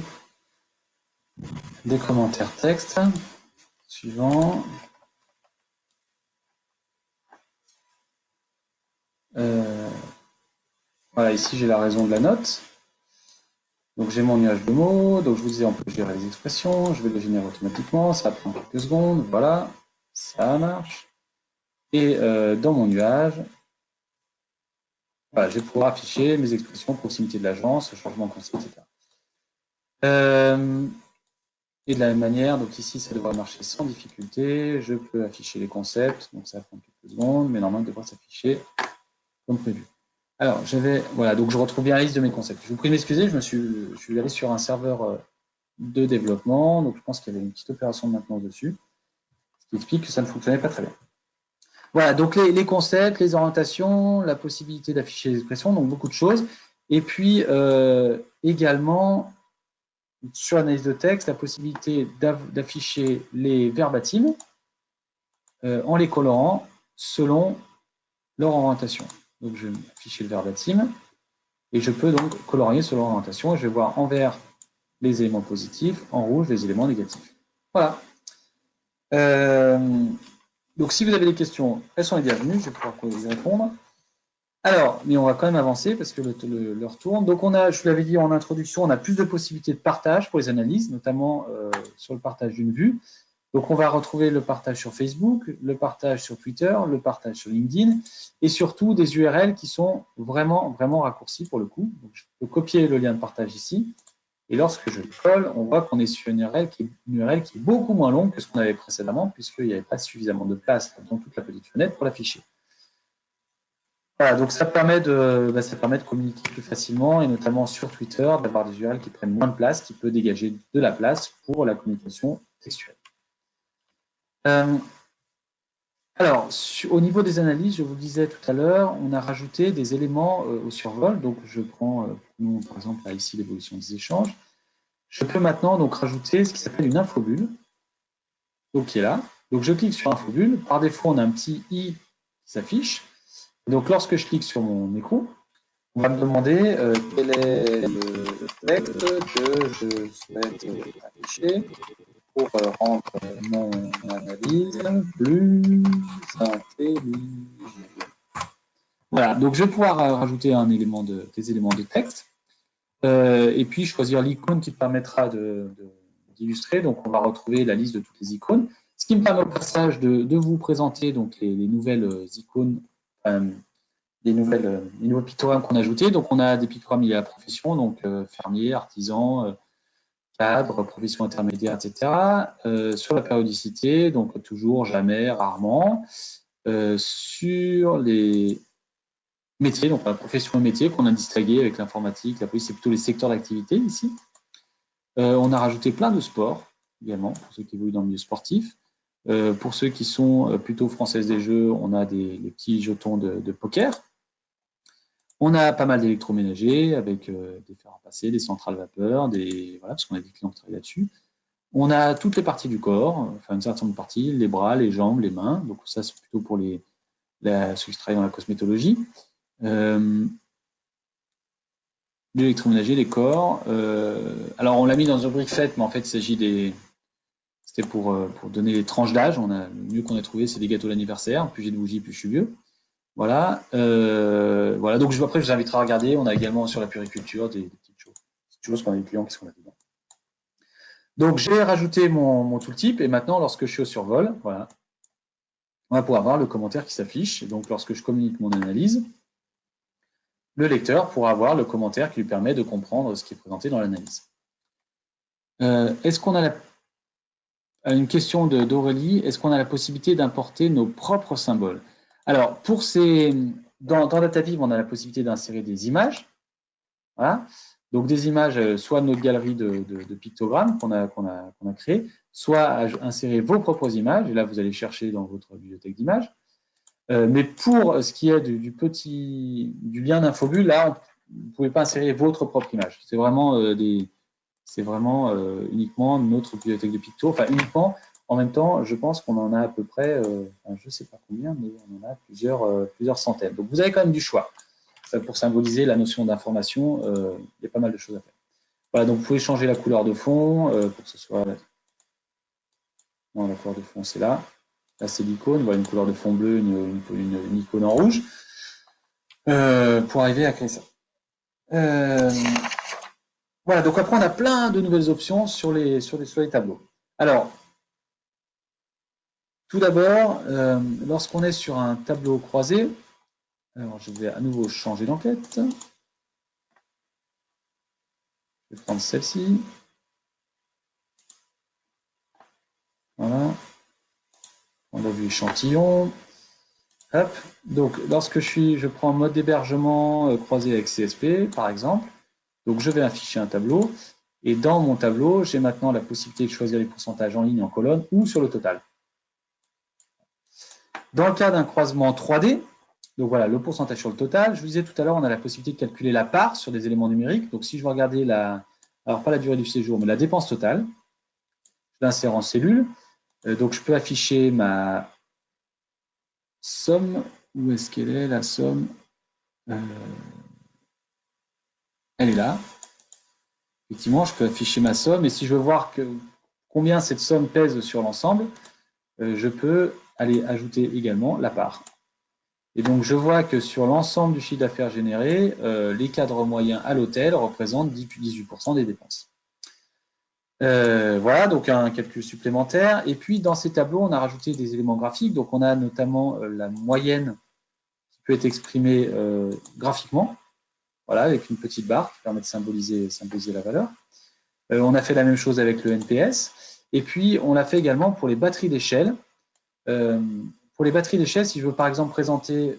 des commentaires texte. Suivant. Voilà, ici j'ai la raison de la note. Donc j'ai mon nuage de mots. Donc je vous disais, on peut gérer les expressions. Je vais le générer automatiquement. Ça prend quelques secondes. Voilà, ça marche. Et dans mon nuage, Voilà, je vais pouvoir afficher mes expressions, proximité de l'agence, changement de concept, etc. Et de la même manière, donc ici, ça devrait marcher sans difficulté. Je peux afficher les concepts, donc ça prend quelques secondes, mais normalement, il devrait s'afficher comme prévu. Alors, voilà, donc je retrouve bien la liste de mes concepts. Je vous prie de m'excuser, je suis allé sur un serveur de développement, donc je pense qu'il y avait une petite opération de maintenance dessus, ce qui explique que ça ne fonctionnait pas très bien. Voilà, donc les concepts, les orientations, la possibilité d'afficher les expressions, donc beaucoup de choses. Et puis également, sur l'analyse de texte, la possibilité d'afficher les verbatims en les colorant selon leur orientation. Donc je vais afficher le verbatim et je peux donc colorier selon l'orientation. Je vais voir en vert les éléments positifs, en rouge les éléments négatifs. Voilà. Donc si vous avez des questions, elles sont les bienvenues, je vais pouvoir y répondre. Alors, mais on va quand même avancer parce que l'heure tourne. Donc je vous l'avais dit en introduction, on a plus de possibilités de partage pour les analyses, notamment sur le partage d'une vue. Donc on va retrouver le partage sur Facebook, le partage sur Twitter, le partage sur LinkedIn et surtout des URL qui sont vraiment raccourcis pour le coup. Donc je peux copier le lien de partage ici et lorsque je le colle, on voit qu'on est sur une URL qui est beaucoup moins longue que ce qu'on avait précédemment puisqu'il n'y avait pas suffisamment de place dans toute la petite fenêtre pour l'afficher. Voilà, donc ça permet de communiquer plus facilement et notamment sur Twitter, d'avoir des URL qui prennent moins de place, qui peut dégager de la place pour la communication textuelle. Alors, au niveau des analyses, je vous le disais tout à l'heure, on a rajouté des éléments au survol. Donc, je prends, par exemple, là, ici, l'évolution des échanges. Je peux maintenant donc rajouter ce qui s'appelle une infobulle, donc qui est là. Donc, je clique sur infobulle. Par défaut, on a un petit i qui s'affiche. Donc, lorsque je clique sur mon écran, on va me demander quel est le texte que je souhaite afficher pour rendre mon analyse plus intelligible. Voilà, donc je vais pouvoir rajouter des éléments de texte et puis choisir l'icône qui permettra d'illustrer. Donc on va retrouver la liste de toutes les icônes, ce qui me permet au passage de vous présenter donc les nouvelles icônes, les nouveaux pictogrammes qu'on a ajoutés. Donc on a des pictogrammes liés à la profession, donc fermier, artisan, cadre, profession intermédiaire, etc. Sur la périodicité, donc toujours, jamais, rarement. Sur les métiers, donc la profession et métier qu'on a distingué avec l'informatique, la police, c'est plutôt les secteurs d'activité ici. On a rajouté plein de sports également, pour ceux qui évoluent dans le milieu sportif. Pour ceux qui sont plutôt françaises des jeux, on a des petits jetons de poker. On a pas mal d'électroménagers avec des fers à passer, des centrales vapeur, voilà, parce qu'on a des clients qui travaillent là-dessus. On a toutes les parties du corps, enfin une certaine partie, les bras, les jambes, les mains. Donc ça, c'est plutôt pour ceux qui travaillent dans la cosmétologie. L'électroménager, les corps. Alors on l'a mis dans une rubrique faite, mais en fait, il s'agit c'était pour donner les tranches d'âge. Le mieux qu'on a trouvé, c'est des gâteaux d'anniversaire. Plus j'ai de bougies, plus je suis vieux. Voilà. Voilà. Donc après, je vous inviterai à regarder. On a également sur la puriculture des petites choses qu'on a des clients qui sont là-dedans. Donc j'ai rajouté mon tooltip et maintenant, lorsque je suis au survol, voilà, on va pouvoir voir le commentaire qui s'affiche. Et donc lorsque je communique mon analyse, le lecteur pourra voir le commentaire qui lui permet de comprendre ce qui est présenté dans l'analyse. Est-ce qu'on a une question d'Aurélie, est-ce qu'on a la possibilité d'importer nos propres symboles? Alors, dans DataViv, on a la possibilité d'insérer des images. Voilà. Donc, des images, soit de notre galerie de pictogrammes qu'on a créé, soit insérer vos propres images. Et là, vous allez chercher dans votre bibliothèque d'images. Mais pour ce qui est du lien d'infobulle, là, vous ne pouvez pas insérer votre propre image. C'est vraiment, uniquement notre bibliothèque de picto. Enfin, uniquement. En même temps, je pense qu'on en a à peu près, je ne sais pas combien, mais on en a plusieurs centaines. Donc, vous avez quand même du choix. Pour symboliser la notion d'information, il y a pas mal de choses à faire. Voilà, donc vous pouvez changer la couleur de fond pour que ce soit... Non, la couleur de fond, c'est là. Là, c'est l'icône. Voilà, une couleur de fond bleu, une icône en rouge. Pour arriver à créer ça. Voilà, donc après, on a plein de nouvelles options sur les tableaux. Alors, tout d'abord, lorsqu'on est sur un tableau croisé, Alors, je vais à nouveau changer d'enquête. Je vais prendre celle-ci. Voilà. On a vu échantillon. Hop. Donc, lorsque je prends mode d'hébergement croisé avec CSP, par exemple, donc je vais afficher un tableau. Et dans mon tableau, j'ai maintenant la possibilité de choisir les pourcentages en ligne, en colonne ou sur le total. Dans le cas d'un croisement 3D, donc voilà, le pourcentage sur le total, je vous disais tout à l'heure, on a la possibilité de calculer la part sur des éléments numériques. Donc, si je veux regarder alors pas la durée du séjour, mais la dépense totale, je l'insère en cellule. Donc, je peux afficher ma somme. Où est-ce qu'elle est, la somme? Elle est là. Effectivement, je peux afficher ma somme. Et si je veux voir combien cette somme pèse sur l'ensemble, je peux aller ajouter également la part. Et donc, je vois que sur l'ensemble du chiffre d'affaires généré, les cadres moyens à l'hôtel représentent 18% des dépenses. Voilà, donc un calcul supplémentaire. Et puis, dans ces tableaux, on a rajouté des éléments graphiques. Donc, on a notamment la moyenne qui peut être exprimée graphiquement, voilà, avec une petite barre qui permet de symboliser la valeur. On a fait la même chose avec le NPS. Et puis, on l'a fait également pour les batteries d'échelle. Pour les batteries d'échelle, si je veux par exemple présenter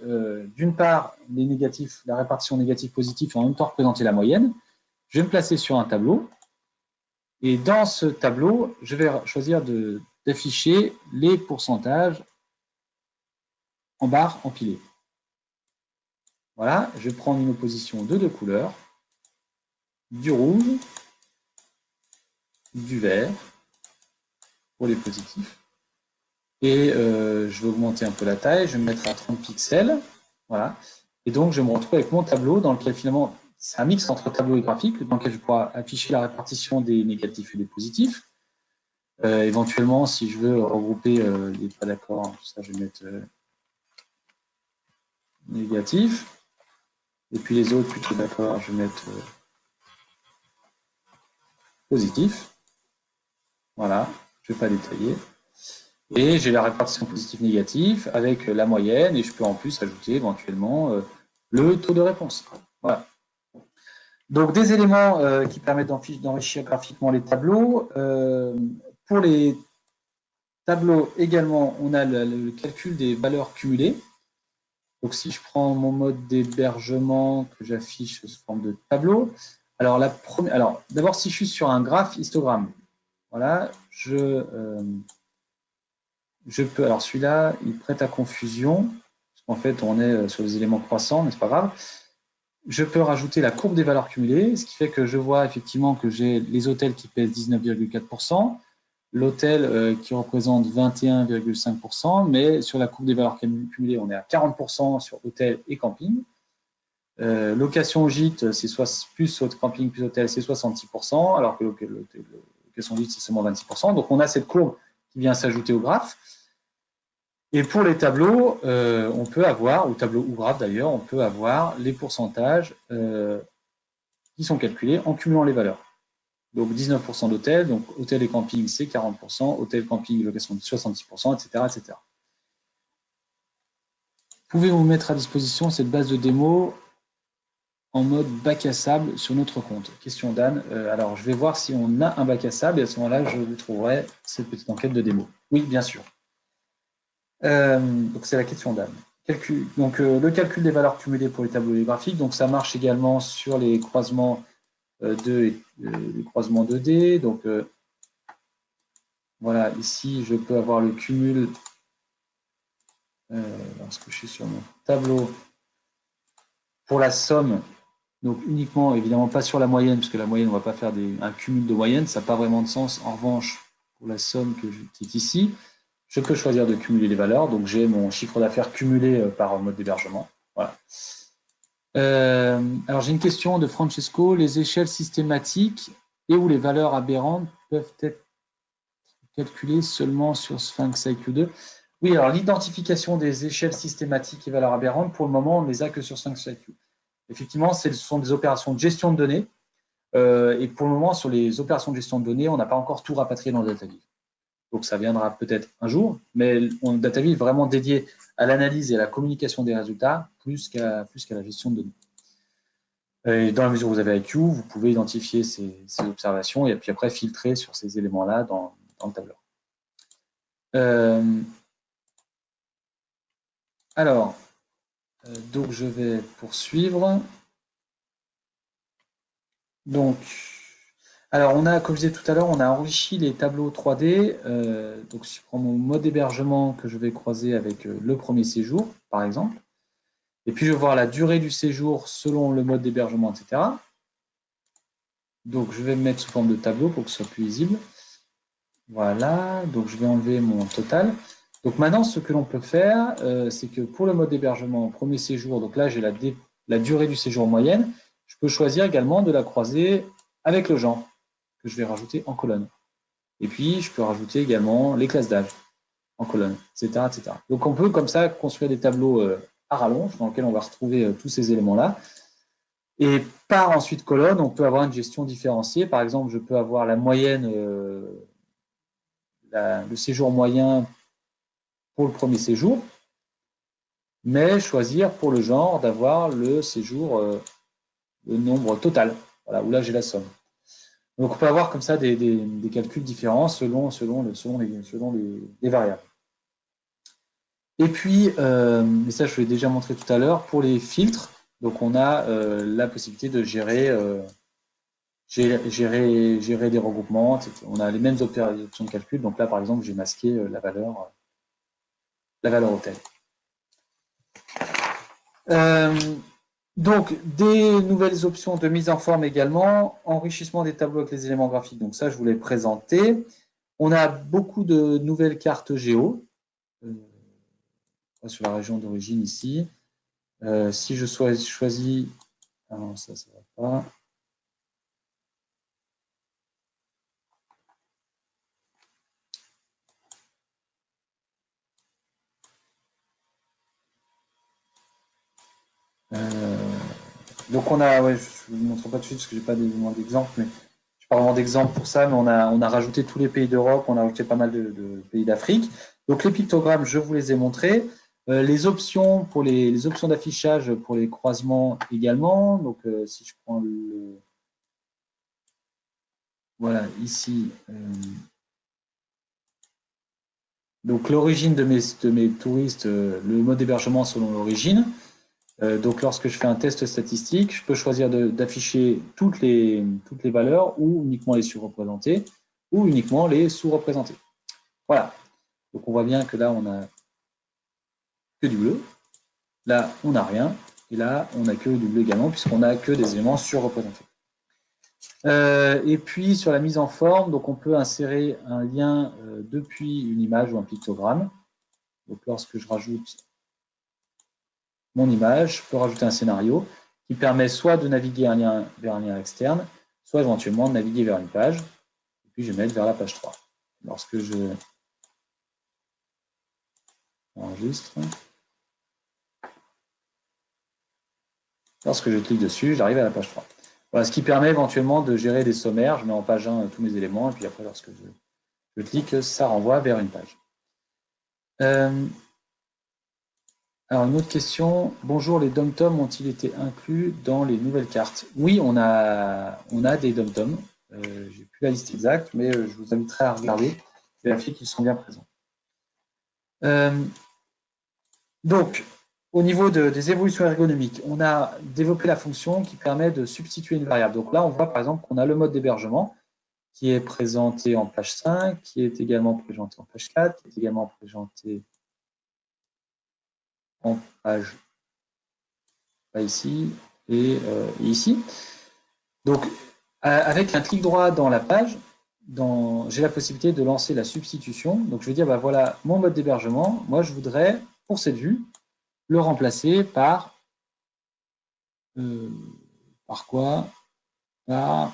d'une part les négatifs, la répartition négative-positive et en même temps représenter la moyenne, je vais me placer sur un tableau. Et dans ce tableau, je vais choisir d'afficher les pourcentages en barres empilées. Voilà, je vais prendre une opposition de 2 couleurs, du rouge, du vert pour les positifs. Et je vais augmenter un peu la taille, je vais me mettre à 30 pixels. Voilà. Et donc, je me retrouve avec mon tableau dans lequel finalement, c'est un mix entre tableau et graphique, dans lequel je pourrai afficher la répartition des négatifs et des positifs. Éventuellement, si je veux regrouper les pas d'accord, ça je vais mettre négatif. Et puis les autres, plutôt d'accord, je vais mettre positif. Voilà, je ne vais pas détailler. Et j'ai la répartition positive-négative avec la moyenne et je peux en plus ajouter éventuellement le taux de réponse. Voilà. Donc des éléments qui permettent d'enrichir graphiquement les tableaux. Pour les tableaux également, on a le calcul des valeurs cumulées. Donc si je prends mon mode d'hébergement que j'affiche sous forme de tableau, alors d'abord si je suis sur un graphe histogramme, voilà, je peux, alors celui-là, il prête à confusion, parce qu'en fait, on est sur des éléments croissants, mais c'est pas grave. Je peux rajouter la courbe des valeurs cumulées, ce qui fait que je vois effectivement que j'ai les hôtels qui pèsent 19,4%, l'hôtel qui représente 21,5%, mais sur la courbe des valeurs cumulées, on est à 40% sur hôtel et camping. Location gîte, c'est plus camping plus hôtel, c'est 66%, alors que location gîte, c'est seulement 26%. Donc, on a cette courbe qui vient s'ajouter au graphe. Et pour les tableaux, on peut avoir, ou tableau ou graphe d'ailleurs, on peut avoir les pourcentages qui sont calculés en cumulant les valeurs. Donc 19% d'hôtel, donc hôtel et camping c'est 40%, hôtel, camping, location 66%, etc., etc. Pouvez-vous mettre à disposition cette base de démo en mode bac à sable sur notre compte? Question d'Anne. Alors je vais voir si on a un bac à sable et à ce moment-là je vous trouverai cette petite enquête de démo. Oui, bien sûr. Donc c'est la question d'Anne. Donc le calcul des valeurs cumulées pour les tableaux graphiques, donc ça marche également sur les croisements les croisements 2D. Donc voilà, ici je peux avoir le cumul lorsque je suis sur mon tableau pour la somme, donc uniquement évidemment pas sur la moyenne, parce que la moyenne on ne va pas faire un cumul de moyenne, ça n'a pas vraiment de sens. En revanche, pour la somme qui est ici, je peux choisir de cumuler les valeurs. Donc, j'ai mon chiffre d'affaires cumulé par mode d'hébergement. Voilà. Alors, j'ai une question de Francesco. Les échelles systématiques et où les valeurs aberrantes peuvent être calculées seulement sur Sphinx IQ2? Oui, alors l'identification des échelles systématiques et valeurs aberrantes, pour le moment, on ne les a que sur Sphinx IQ. Effectivement, ce sont des opérations de gestion de données. Et pour le moment, sur les opérations de gestion de données, on n'a pas encore tout rapatrié dans le DataVis. Donc, ça viendra peut-être un jour, mais DataVis est vraiment dédié à l'analyse et à la communication des résultats plus qu'à la gestion de données. Et dans la mesure où vous avez IQ, vous pouvez identifier ces observations et puis après filtrer sur ces éléments-là dans le tableur. Donc je vais poursuivre. Donc, alors on a, comme je disais tout à l'heure, on a enrichi les tableaux 3D. Donc si je prends mon mode d'hébergement que je vais croiser avec le premier séjour, par exemple. Et puis je vais voir la durée du séjour selon le mode d'hébergement, etc. Donc je vais me mettre sous forme de tableau pour que ce soit plus visible. Voilà, donc je vais enlever mon total. Donc maintenant, ce que l'on peut faire, c'est que pour le mode d'hébergement premier séjour, donc là j'ai la durée du séjour moyenne, je peux choisir également de la croiser avec le genre, que je vais rajouter en colonne. Et puis je peux rajouter également les classes d'âge en colonne, etc., etc. Donc on peut comme ça construire des tableaux à rallonge dans lesquels on va retrouver tous ces éléments-là. Et par ensuite colonne, on peut avoir une gestion différenciée. Par exemple, je peux avoir la moyenne, le séjour moyen pour le premier séjour, mais choisir pour le genre d'avoir le séjour, le nombre total, voilà, où là j'ai la somme. Donc on peut avoir comme ça des calculs différents selon les variables. Et puis, mais ça je vous l'ai déjà montré tout à l'heure, pour les filtres, donc on a la possibilité de gérer des regroupements, etc. On a les mêmes opérations de calcul. Donc là, par exemple, j'ai masqué la valeur hôtel. Donc, des nouvelles options de mise en forme également, enrichissement des tableaux avec les éléments graphiques. Donc ça, je vous l'ai présenté. On a beaucoup de nouvelles cartes géo sur la région d'origine ici. Si je choisis... Ah non, ça ne va pas. Donc on a, ouais, je ne vous montre pas tout de suite parce que j'ai pas d'exemple, mais je pas vraiment d'exemple pour ça, mais on a rajouté tous les pays d'Europe, on a rajouté pas mal de pays d'Afrique. Donc les pictogrammes, je vous les ai montrés. Les options pour les options d'affichage pour les croisements également. Donc si je prends voilà ici. Donc l'origine de mes touristes, le mode d'hébergement selon l'origine. Donc lorsque je fais un test statistique, je peux choisir d'afficher toutes les valeurs ou uniquement les surreprésenter ou uniquement les sous-représenter. Voilà. Donc on voit bien que là on a que du bleu, là on n'a rien, et là on n'a que du bleu également puisqu'on n'a que des éléments surreprésentés. Et puis sur la mise en forme, donc on peut insérer un lien depuis une image ou un pictogramme. Donc lorsque je rajoute mon image, je peux rajouter un scénario qui permet soit de naviguer vers un lien externe, soit éventuellement de naviguer vers une page, et puis je vais mettre vers la page 3. Lorsque je enregistre, lorsque je clique dessus, j'arrive à la page 3. Voilà, ce qui permet éventuellement de gérer des sommaires. Je mets en page 1 tous mes éléments, et puis après, lorsque je clique, ça renvoie vers une page. Alors, une autre question. Bonjour, les DOM-TOM ont-ils été inclus dans les nouvelles cartes? Oui, on a des DOM-TOM. J'ai plus la liste exacte, mais je vous inviterai à regarder, vérifier qu'ils sont bien présents. Donc, au niveau des évolutions ergonomiques, on a développé la fonction qui permet de substituer une variable. Donc là, on voit par exemple qu'on a le mode d'hébergement qui est présenté en page 5, qui est également présenté en page 4, qui est également présenté en page ici et ici. Donc, avec un clic droit dans la page, j'ai la possibilité de lancer la substitution. Donc, je vais dire, bah, voilà mon mode d'hébergement. Moi, je voudrais, pour cette vue, le remplacer par quoi? Par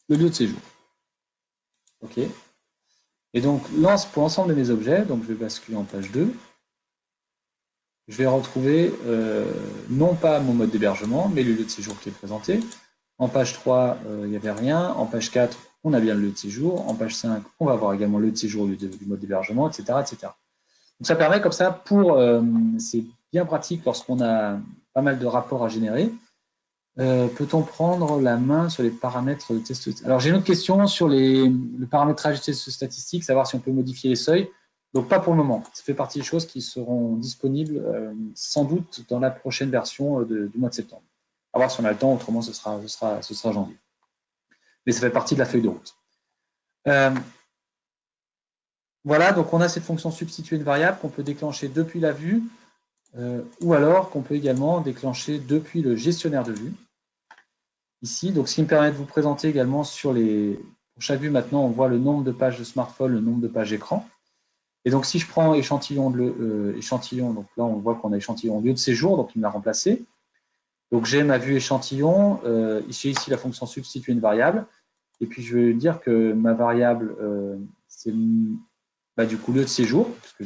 le lieu de séjour. OK. Et donc, pour l'ensemble de mes objets, donc je vais basculer en page 2. Je vais retrouver non pas mon mode d'hébergement, mais le lieu de séjour qui est présenté. En page 3, il n'y avait rien. En page 4, on a bien le lieu de séjour. En page 5, on va avoir également le lieu de séjour du mode d'hébergement, etc., etc. Donc, ça permet comme ça, c'est bien pratique lorsqu'on a pas mal de rapports à générer. Peut-on prendre la main sur les paramètres de test? Alors, j'ai une autre question sur le paramétrage des tests statistiques, savoir si on peut modifier les seuils. Donc, pas pour le moment. Ça fait partie des choses qui seront disponibles sans doute dans la prochaine version du mois de septembre. À voir si on a le temps, autrement ce sera janvier. Mais ça fait partie de la feuille de route. Voilà, donc on a cette fonction substituer une variable qu'on peut déclencher depuis la vue ou alors qu'on peut également déclencher depuis le gestionnaire de vue. Ici, donc ce qui me permet de vous présenter également pour chaque vue maintenant, on voit le nombre de pages de smartphone, le nombre de pages écran. Et donc si je prends échantillon, donc là on voit qu'on a échantillon lieu de séjour, donc il me l'a remplacé. Donc j'ai ma vue échantillon, j'ai ici la fonction substituer une variable, et puis je vais dire que ma variable, c'est du coup lieu de séjour, parce que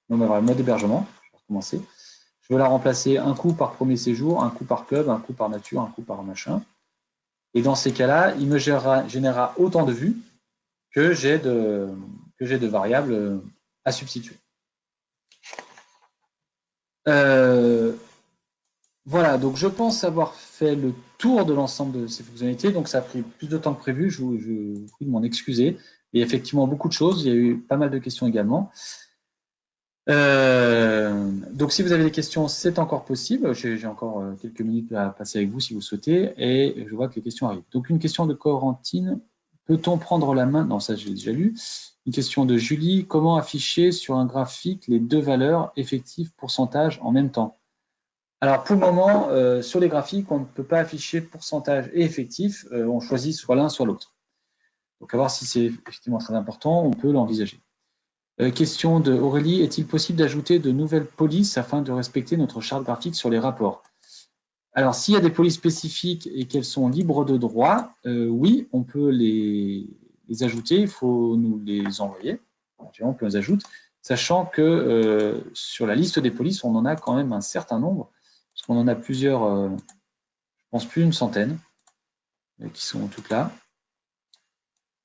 ma variable mode hébergement, je vais recommencer. Je vais la remplacer un coup par premier séjour, un coup par club, un coup par nature, un coup par machin. Et dans ces cas-là, il me générera autant de vues que j'ai de variables à substituer. Voilà, donc je pense avoir fait le tour de l'ensemble de ces fonctionnalités. Donc ça a pris plus de temps que prévu, je vous prie de m'en excuser. Il y a effectivement beaucoup de choses, il y a eu pas mal de questions également. Donc si vous avez des questions, c'est encore possible. J'ai encore quelques minutes à passer avec vous si vous souhaitez. Et je vois que les questions arrivent. Donc une question de Corentine. Peut-on prendre la main? Non, ça je l'ai déjà lu. Une question de Julie. Comment afficher sur un graphique les deux valeurs effectives pourcentage en même temps? Alors pour le moment, sur les graphiques, on ne peut pas afficher pourcentage et effectif. On choisit soit l'un, soit l'autre. Donc à voir si c'est effectivement très important, on peut l'envisager. Question de Aurélie, est-il possible d'ajouter de nouvelles polices afin de respecter notre charte graphique sur les rapports? Alors, s'il y a des polices spécifiques et qu'elles sont libres de droit, oui, on peut les ajouter, il faut nous les envoyer, on peut les ajouter, sachant que sur la liste des polices, on en a quand même un certain nombre, parce qu'on en a plusieurs, je pense plus d'une centaine, qui sont toutes là.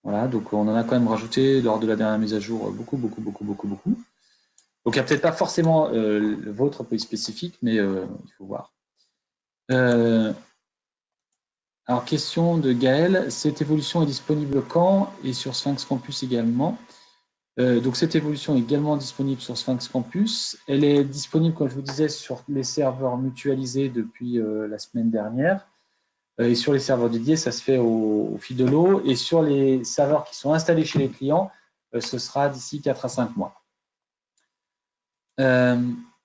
Voilà, donc on en a quand même rajouté lors de la dernière mise à jour beaucoup. Donc il n'y a peut-être pas forcément votre police spécifique, mais il faut voir. Alors, question de Gaël, cette évolution est disponible quand et sur Sphinx Campus également? Donc cette évolution est également disponible sur Sphinx Campus. Elle est disponible, comme je vous disais, sur les serveurs mutualisés depuis la semaine dernière. Et sur les serveurs dédiés, ça se fait au fil de l'eau. Et sur les serveurs qui sont installés chez les clients, ce sera d'ici 4 à 5 mois.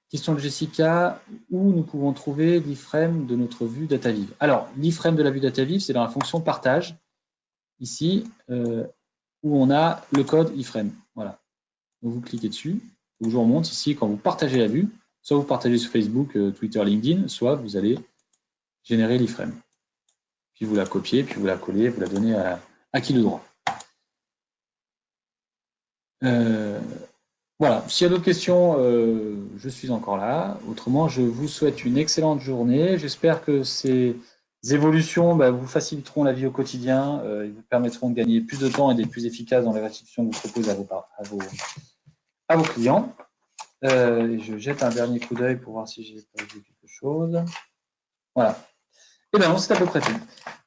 Question de Jessica, où nous pouvons trouver l'iframe de notre vue DataViv? Alors, l'iframe de la vue DataViv, c'est dans la fonction partage, ici, où on a le code iframe. Voilà. Donc, vous cliquez dessus, je vous remonte ici, quand vous partagez la vue, soit vous partagez sur Facebook, Twitter, LinkedIn, soit vous allez générer l'iframe. Puis vous la copiez, puis vous la collez, vous la donnez à qui le droit. Voilà, s'il y a d'autres questions, je suis encore là. Autrement, je vous souhaite une excellente journée. J'espère que ces évolutions vous faciliteront la vie au quotidien et vous permettront de gagner plus de temps et d'être plus efficace dans les restitutions que vous proposez à vos clients. Je jette un dernier coup d'œil pour voir si j'ai pas vu quelque chose. Voilà. Et bien, c'est à peu près tout.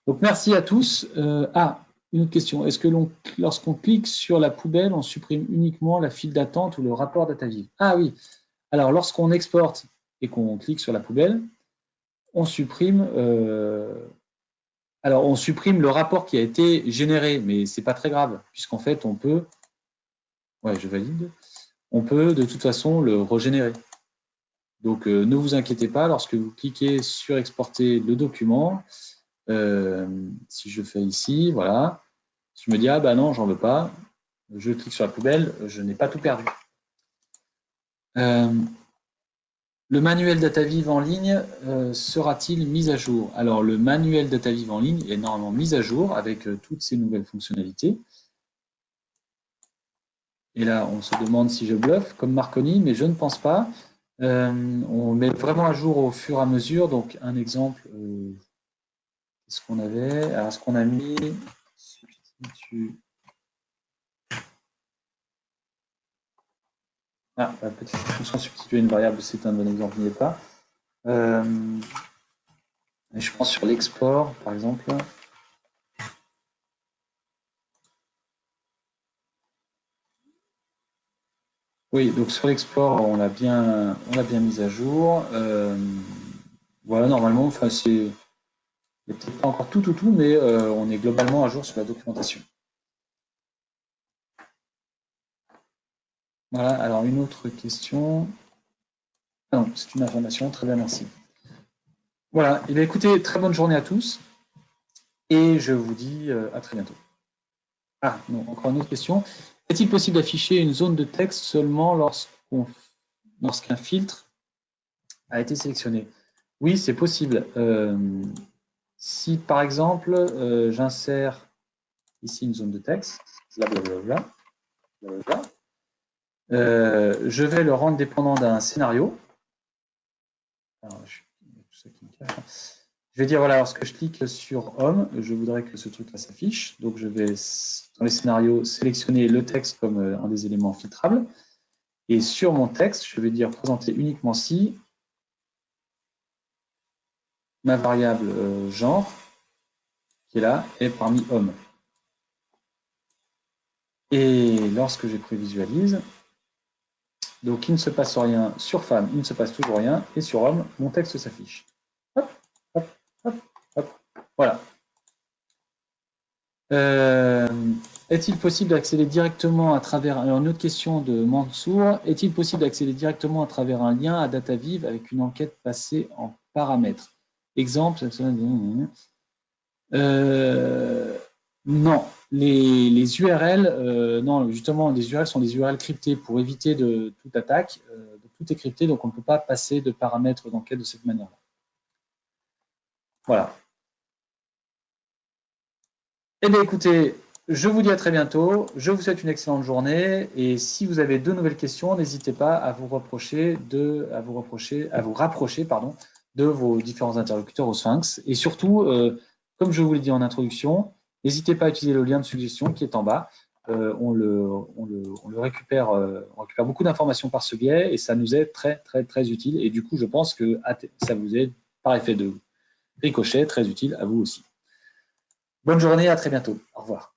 Donc, merci à tous. Une autre question. Est-ce que lorsqu'on clique sur la poubelle, on supprime uniquement la file d'attente ou le rapport DataViv? Ah oui. Alors, lorsqu'on exporte et qu'on clique sur la poubelle, on supprime le rapport qui a été généré, mais c'est pas très grave, puisqu'en fait, on peut, je valide, on peut de toute façon le régénérer. Donc, ne vous inquiétez pas, lorsque vous cliquez sur exporter le document, si je fais ici, voilà, je me dis, ah non, j'en veux pas, je clique sur la poubelle, je n'ai pas tout perdu. Le manuel DataViv en ligne sera-t-il mis à jour? Alors, le manuel DataViv en ligne est normalement mis à jour avec toutes ces nouvelles fonctionnalités. Et là, on se demande si je bluffe, comme Marconi, mais je ne pense pas. On met vraiment à jour au fur et à mesure. Donc, un exemple, qu'est-ce qu'on avait? Alors, ce qu'on a mis, substitue. Ah, la petite fonction substituer une variable, c'est un bon exemple, n'y est pas. Et je pense sur l'export, par exemple. Oui, donc sur l'export, on l'a bien mis à jour. Voilà, normalement, enfin, c'est peut-être pas encore tout, mais on est globalement à jour sur la documentation. Voilà, alors une autre question. Ah non, c'est une information, très bien, merci. Voilà, et bien écoutez, très bonne journée à tous, et je vous dis à très bientôt. Ah, non, encore une autre question. Est-il possible d'afficher une zone de texte seulement lorsqu'un filtre a été sélectionné? Oui, c'est possible. Si par exemple, j'insère ici une zone de texte, blablabla, je vais le rendre dépendant d'un scénario. Alors, je vais dire, voilà, lorsque je clique sur Home, je voudrais que ce truc-là s'affiche. Donc, je vais, dans les scénarios, sélectionner le texte comme un des éléments filtrables. Et sur mon texte, je vais dire présenter uniquement si ma variable genre, qui est là, est parmi Home. Et lorsque je prévisualise, donc il ne se passe rien sur femme, il ne se passe toujours rien, et sur homme, mon texte s'affiche. Hop, hop, hop, hop. Voilà. Est-il possible d'accéder directement à travers, alors une autre question de Mansour, est-il possible d'accéder directement à travers un lien à DataViv avec une enquête passée en paramètres? Exemple, non, les URL, non, justement, les URL sont des URL cryptées pour éviter de toute attaque. Tout est crypté, donc on ne peut pas passer de paramètres d'enquête de cette manière-là. Voilà. Eh bien, écoutez, je vous dis à très bientôt. Je vous souhaite une excellente journée. Et si vous avez de nouvelles questions, n'hésitez pas à vous rapprocher de vos différents interlocuteurs au Sphinx. Et surtout, comme je vous l'ai dit en introduction, n'hésitez pas à utiliser le lien de suggestion qui est en bas. On récupère, on récupère beaucoup d'informations par ce biais et ça nous est très, très, très utile. Et du coup, je pense que ça vous est, par effet de ricochet, très utile à vous aussi. Bonne journée, à très bientôt. Au revoir.